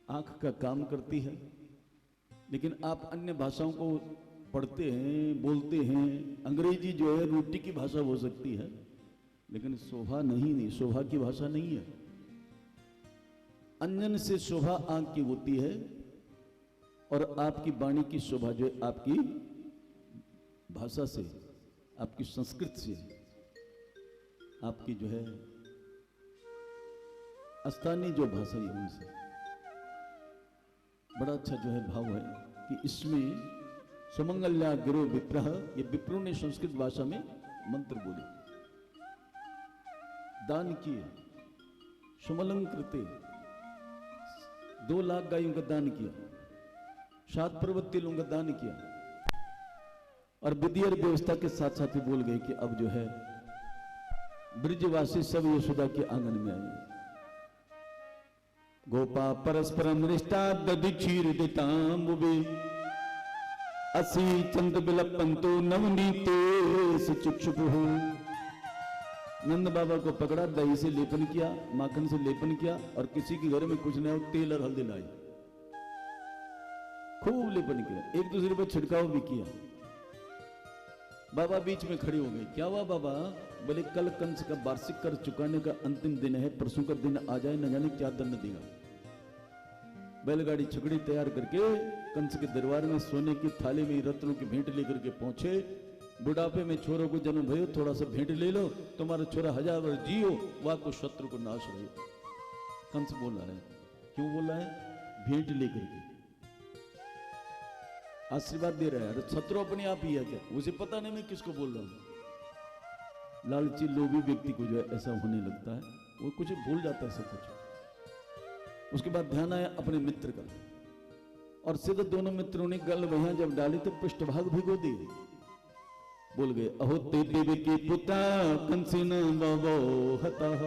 आंख का काम करती है। लेकिन आप अन्य भाषाओं को पढ़ते हैं, बोलते हैं। अंग्रेजी जो है रोटी की भाषा हो सकती है, लेकिन शोभा नहीं, शोभा की भाषा नहीं है। अंजन से शोभा आंख की होती है, और आपकी वाणी की शोभा जो है आपकी भाषा से, आपकी संस्कृत से, आपकी जो है स्थानीय जो भाषा है उनसे। बड़ा अच्छा जो है भाव है कि इसमें सुमंगल्या गिरो विप्रह, ये विप्रों ने संस्कृत भाषा में मंत्र बोले। दान किए, सुमलंकृते 2 लाख गायों का दान किया, 7 पर्वत तिलों का दान किया, और विधि और व्यवस्था के साथ साथ ही बोल गए कि अब जो है ब्रजवासी सब यशोदा के आंगन में आए। गोपा परस्परम रिष्टा दधि क्षीर दितांबुबे, असी चंद बिलपंतो नवनीते चुक्षुपुः। नंद बाबा को पकड़ा, दही से लेपन किया, माखन से लेपन किया, और किसी के घर में कुछ नहीं हो तेल और हल्दी लाई, खूब लेपन किया, एक दूसरे पर छिड़काव भी किया। बाबा बीच में खड़े हो गए। क्या हुआ बाबा? बोले कल कंस का वार्षिक कर चुकाने का अंतिम दिन है, परसों का दिन आ जाए, न जाने क्या दंड देगा। बैलगाड़ी छकड़ी तैयार करके कंस के दरबार में सोने की थाली में रत्नों की भेंट लेकर के पहुंचे। बुढ़ापे में छोरों को जन्म भयो, थोड़ा सा भेंट ले लो, तुम्हारा छोरा 1000 वर्ष जियो, वह को शत्रु को नाश हो। कंस बोल रहा है, क्यों बोल रहा है? भेंट लेकर के आशीर्वाद दे रहा है। अरे शत्रु अपने आप ही है क्या? उसे पता नहीं मैं किसको बोल रहा हूं। लालची लोभी व्यक्ति को जो है ऐसा होने लगता है, वो कुछ भूल जाता है सब कुछ। उसके बाद ध्यान आया अपने मित्र का, और सीधे दोनों मित्रों ने गल वहां जब डाली तो पृष्ठभाग भिगो दी। बोल गए, अहो ते देवी की पुता कंसिन बवो हतः,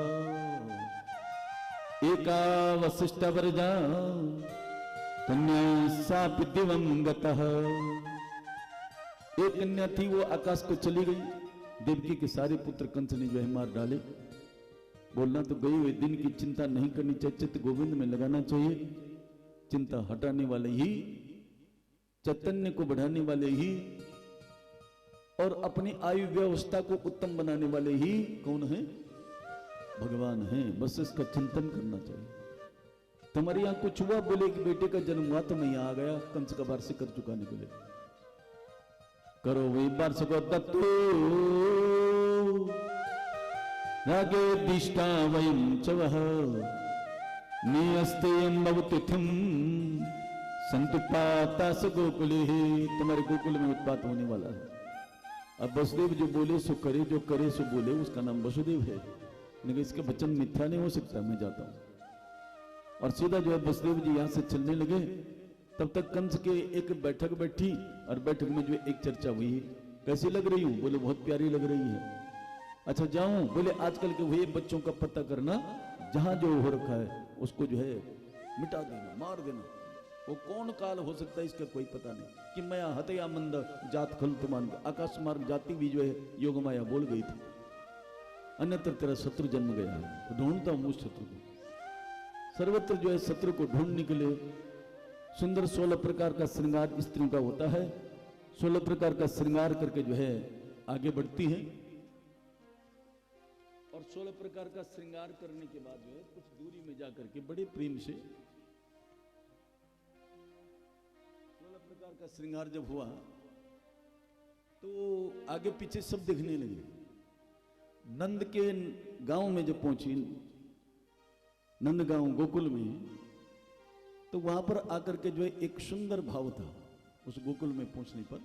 एका वशिष्ठ वर्जा कन्या सापि दिवंगतः। एक कन्या थी, वो आकाश को चली गई। देवकी के सारे पुत्र कंस ने जो है मार डाले। बोलना तो गए हुए दिन की चिंता नहीं करनी चाहिए, चित्त गोविंद में लगाना चाहिए। चिंता हटाने वाले ही, चैतन्य को बढ़ाने वाले ही, और अपनी आयु व्यवस्था को उत्तम बनाने वाले ही कौन है? भगवान है। बस इसका चिंतन करना चाहिए। तुम्हारे यहां कुछ हुआ? बोले कि बेटे का जन्म हुआ तो मैं यहां आ गया कंस का वार्षिक कर चुकाने के लिए। करो वही वार्षिक दत्तो रागे दिष्टा वयम चवह नियस्तेयम भवतिथम संतुपाता स गोकुले। तुम्हारे गोकुल में उत्पात होने वाला है। अब वसुदेव जो बोले सो करे, जो करे सो बोले, उसका नाम वसुदेव है। लेकिन इसका वचन मिथ्या नहीं हो सकता। मैं जाता हूं। और सीधा जो है वसुदेव जी यहां से चलने लगे। तब तक कंस के एक बैठक बैठी, और बैठक में जो एक चर्चा हुई। कैसी लग रही हूं? बोले बहुत प्यारी लग रही है। अच्छा जाऊं? बोले आजकल के हुए बच्चों का पता करना, जहां जो हो रखा है उसको जो है मिटा देना, मार देना। वो कौन काल हो सकता है इसका कोई पता नहीं। कि मैं हतया मंद जात खल तुमान, आकाश मार्ग जाति भी जो है योग माया बोल गई थी, अन्यत्र तेरा शत्रु जन्म गया है। तो ढूंढता हूं उस शत्रु को, सर्वत्र जो है शत्रु को ढूंढने के लिए सुंदर 16 प्रकार का श्रृंगार स्त्रियों का होता है। 16 प्रकार का श्रृंगार करके जो है आगे बढ़ती है, और 16 प्रकार का श्रृंगार करने के बाद जो है कुछ दूरी में जाकर के बड़े प्रेम से 16 प्रकार का श्रृंगार जब हुआ तो आगे पीछे सब दिखने लगे। नंद के गांव में जब पहुंची, नंद गांव गोकुल में, तो वहां पर आकर के जो है एक सुंदर भाव था। उस गोकुल में पहुंचने पर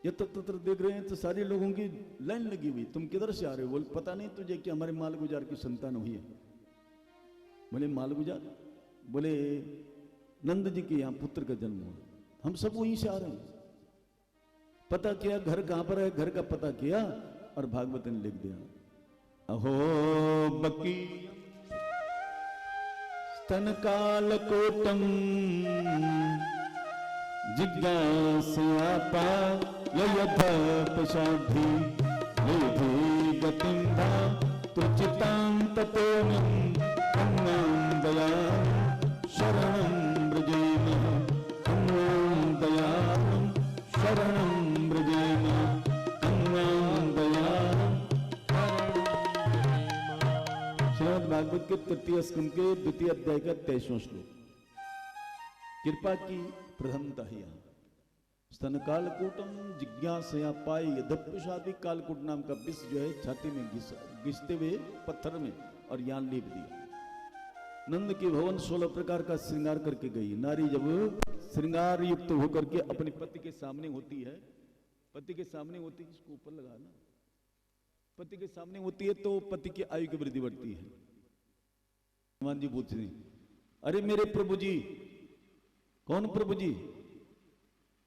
ये तत्र देख रहे हैं तो सारे लोगों की लाइन लगी हुई, तुम किधर से आ रहे हो? बोले पता नहीं तुझे कि हमारे माल गुजार की संतान हुई है। बोले माल गुजार? बोले नंद जी के यहाँ पुत्र का जन्म हुआ, हम सब वहीं से आ रहे हैं। पता किया घर कहां पर है, घर का पता किया और भागवत ने लिख दिया, अहो बकी स्तन काल कोटम जिज्ञासयापा यथापशाधि लेधि गतिं धा तुचितां ततोऽहं अन्नां दयां शरणं व्रजेम, अन्नां दयां शरणं व्रजेम, अन्नां दयां। श्रीमद् भागवत के तृतीय स्कंद के द्वितीय अध्याय का 23वां श्लोक। कृपा की प्रधानता है यहाँ। स्तन कालकूटम जिज्ञासया पाई यद्यपि कालकूट नाम का विष जो है छाती में घिसते हुए पत्थर में और यहाँ लेप दिया। नंद के भवन 16 प्रकार का श्रृंगार करके गई। नारी जब श्रृंगार युक्त होकर के अपने पति के सामने होती है, पति के सामने होती है, इसको ऊपर लगा ना, पति के सामने होती है तो पति की आयु की वृद्धि बढ़ती है। हनुमान जी पूछ रहे, अरे मेरे प्रभु जी। कौन प्रभु जी?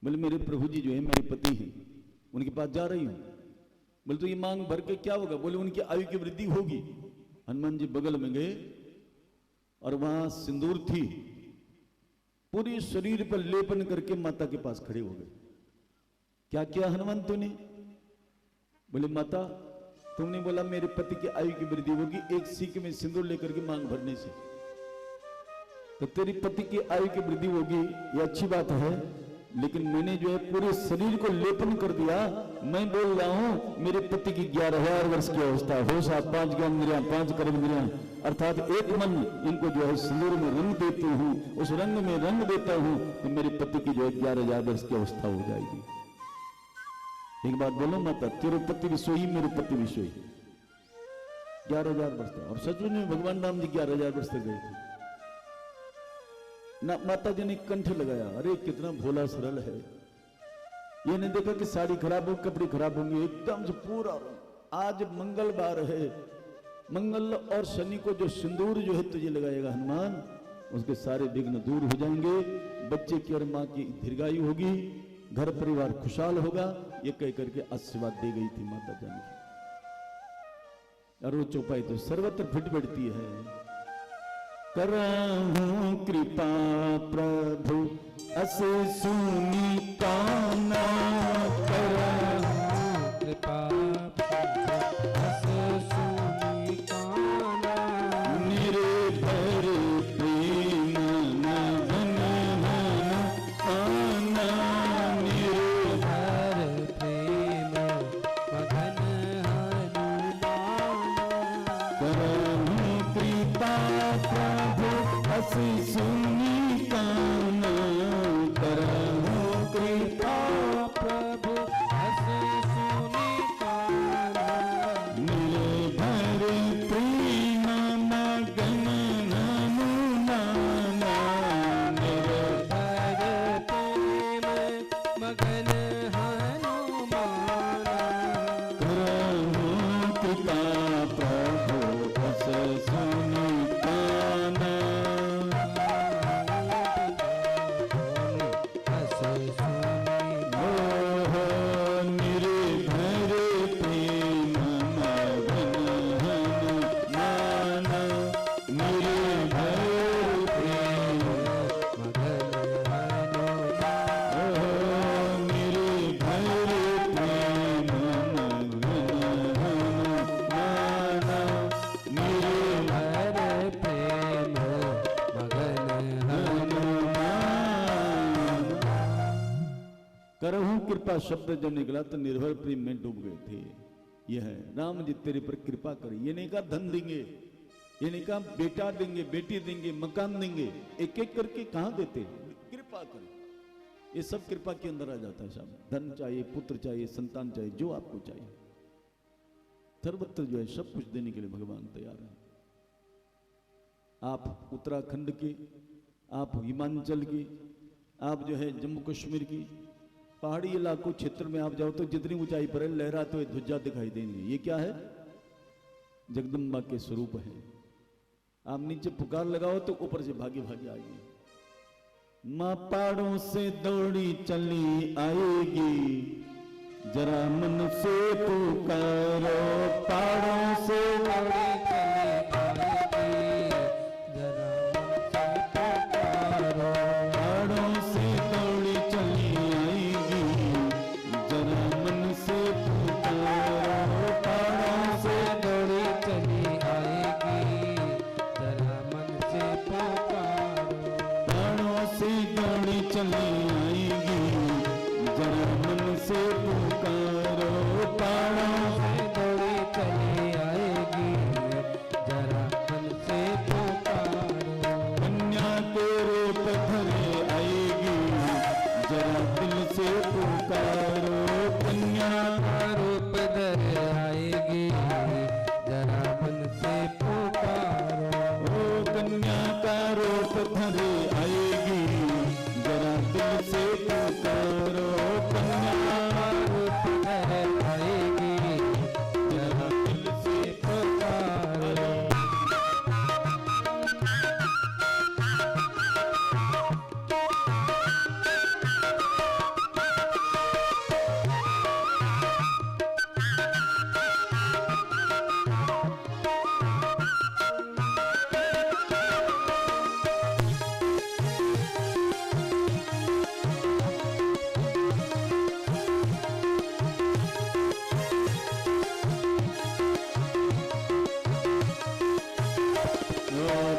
बोले मेरे प्रभु जी जो है मेरे पति हैं, उनके पास जा रही हूं। बोले तो ये मांग भर के क्या होगा? बोले उनकी आयु की वृद्धि होगी। हनुमान जी बगल में गए और वहां सिंदूर थी, पूरी शरीर पर लेपन करके माता के पास खड़े हो गए। क्या किया हनुमंत ने? बोले माता तुमने बोला मेरे पति की आयु की वृद्धि होगी एक सीख में सिंदूर लेकर के मांग भरने से, तो तेरी पति की आयु की वृद्धि होगी, ये अच्छी बात है, लेकिन मैंने जो है पूरे शरीर को लेपन कर दिया। मैं बोल रहा हूं मेरे पति की 11,000 वर्ष की अवस्था, होश 5 ज्ञानेंद्रियां 5 कर्मेंद्रियां अर्थात एक मन, इनको जो है सिंदूर में रंग देती हूं, उस रंग में रंग देता हूं तो मेरे पति की जो है 11,000 वर्ष की अवस्था हो जाएगी। एक बात बोलो माता, तेरे पति भी सोई मेरे पति भी सोई, 11,000 वर्ष था। और सचमुच में भगवान राम जी 11,000 वर्ष तक गए थे ना। माता जी ने कंठ लगाया, अरे कितना भोला सरल है। ये नहीं देखा कि साड़ी खराब हो, कपड़े खराब होंगे, एकदम से पूरा। आज मंगलवार है, मंगल और शनि को जो सिंदूर जो है तुझे लगाएगा हनुमान, उसके सारे विघ्न दूर हो जाएंगे, बच्चे की और माँ की दीर्घायु होगी, घर परिवार खुशहाल होगा। ये कह करके आशीर्वाद दे गई थी माता जानकी। और वो चौपाई तो सर्वत्र फिट बैठती है। करहूं कृपा प्रभु अस सुनी काना, करहूं कृपा अस सुनी काना, निर्भर प्रेम मगन आना, निर्भर प्रेम मगन हनुमाना। करहूं कृपा प्रभु अस सुनी काना, करहूं कृपा प्रभु कृपा शब्द जब निकला तो निर्भर प्रेम में डूब गए थे। यह है राम जी तेरे पर कृपा करे। ये नहीं कहा धन देंगे, ये नहीं कहा बेटा देंगे, बेटी देंगे, मकान देंगे, एक एक करके कहां देते, कृपा करे। ये सब कृपा के अंदर आ जाता है साहब। धन चाहिए, पुत्र चाहिए, संतान चाहिए, जो आपको चाहिए सर्वत्र जो है सब कुछ देने के लिए भगवान तैयार है। आप उत्तराखंड के, आप हिमाचल की, आप जो है जम्मू कश्मीर की पहाड़ी इलाकों क्षेत्र में आप जाओ तो जितनी ऊंचाई पर है लहराते हुए ध्वजा दिखाई देंगे। ये क्या है? जगदम्बा के स्वरूप है। आप नीचे पुकार लगाओ तो ऊपर से भागे भागे आएगी। मां पहाड़ों से दौड़ी चली आएगी, जरा मन से पुकारो। पहाड़ों से दौड़ी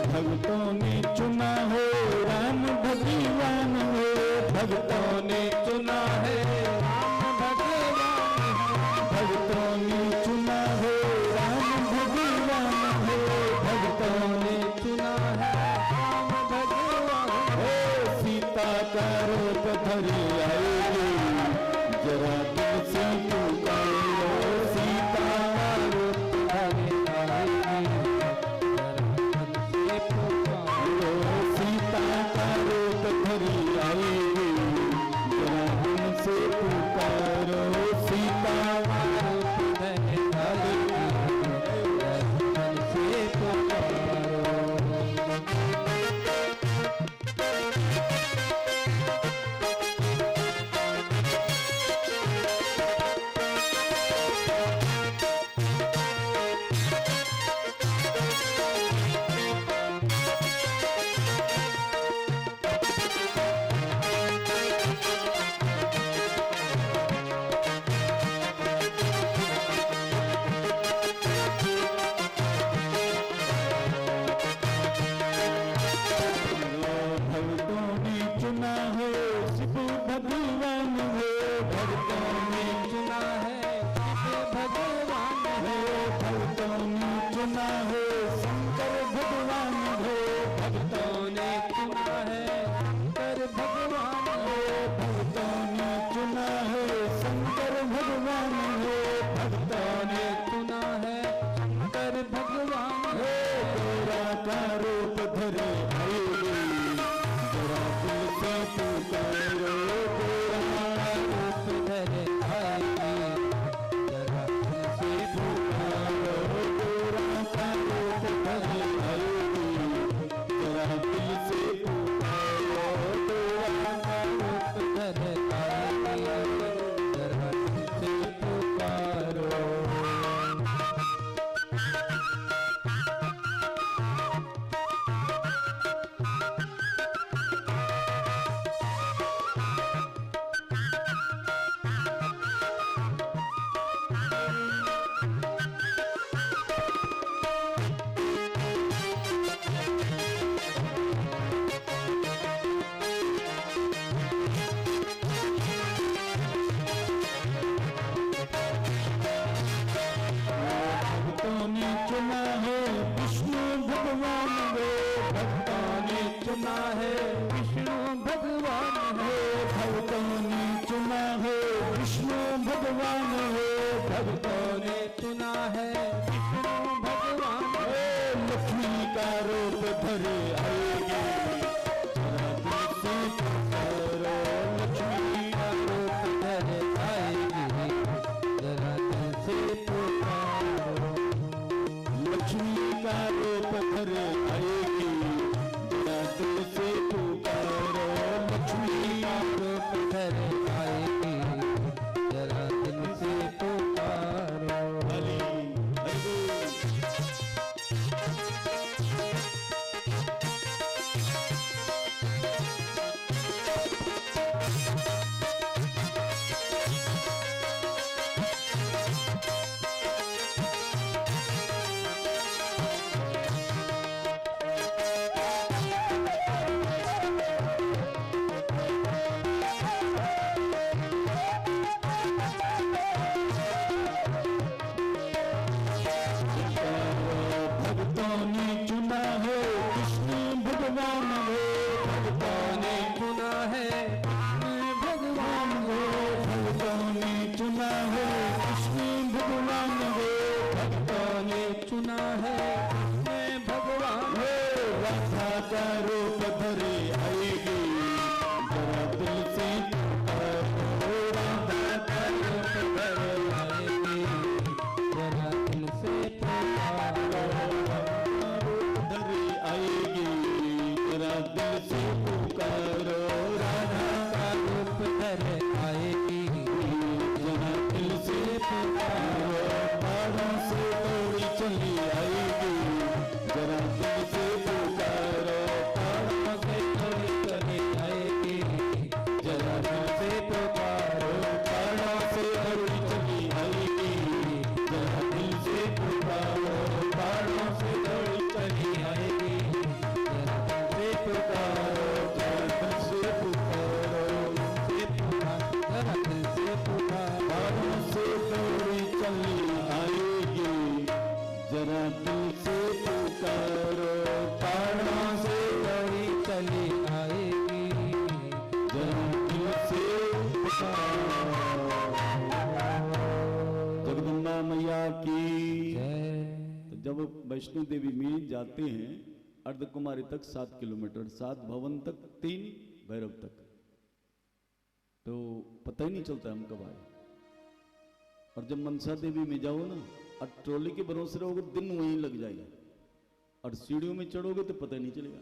भक्तों ने चुना है राम भगवान है, भक्तों ने चुना है राम भगवान है, भक्तों ने चुना है राम भगवान है, भक्तों ने चुना है राम भगवान है। सीता का रूप धरे आएगी, जरा दिल से पुकारो। सीता का रूप धरे आएगी, सीता का रूप धरी आएगी, जरा उनसे पुकारो। सीता का रूप धरी आएगी, जरा उनसे पुकारो। चुना है विष्णु भगवान है। भक्तों ने चुना है विष्णु भगवान है। भक्तों ने चुना है विष्णु भगवान है। लक्ष्मी का रूप धरे आएगी जरा दिल से पुकारो। लक्ष्मी का रूप धरे आएगी जरा दिल से पुकारो। लक्ष्मी का रूप धरे आएगी जरा दिल से पुकारो। लक्ष्मी का रूप धरे आएगी जरा दिल से पुकारो। हरि हरि भक्तों ने चुना है कृष्ण भगवान है। भक्तों ने चुना है विष्णु भगवान है। भक्तों ने चुना है कृष्ण भगवान है। भक्तों ने चुना है विष्णु भगवान है। राधा का रूप धरे आएगी जरा दिल से पुकारो। राधा का रूप धरे आएगी जरा दिल से पुकारो। धरे आएगी जरा दिल से पुकारो। राधा का रूप धरे आएगी जरा दिल से पुकारो। पहाड़ों से दौड़ी चली आएगी जरा दिल से पुकारो। पहाड़ों से दौड़ी चली आएगी जरा दिल से पुकारो। पहाड़ों से दौड़ी चली आएगी जरा दिल से पुकारो। पहाड़ों से दौड़ी चली आएगी जरा दिल से पुकारो। जरा दिल से पुकारो। जरा दिल से पुकारो। पहाड़ों से दौड़ी चली आएगी जरा दिल से पुकारो। पहाड़ों से दौड़ी चली आएगी जरा दिल से पुकारो। जगदम्बा मैया की। जय। तो जब वैष्णो देवी में जाते हैं अर्धकुमारी तक 7 किलोमीटर, 7 भवन तक, 3 भैरव तक, तो पता ही नहीं चलता हम कब आए। और जब मनसा देवी में जाओ ना और ट्रॉली के भरोसे रहोगे दिन वहीं लग जाएगा और सीढ़ियों में चढ़ोगे तो पता ही नहीं चलेगा।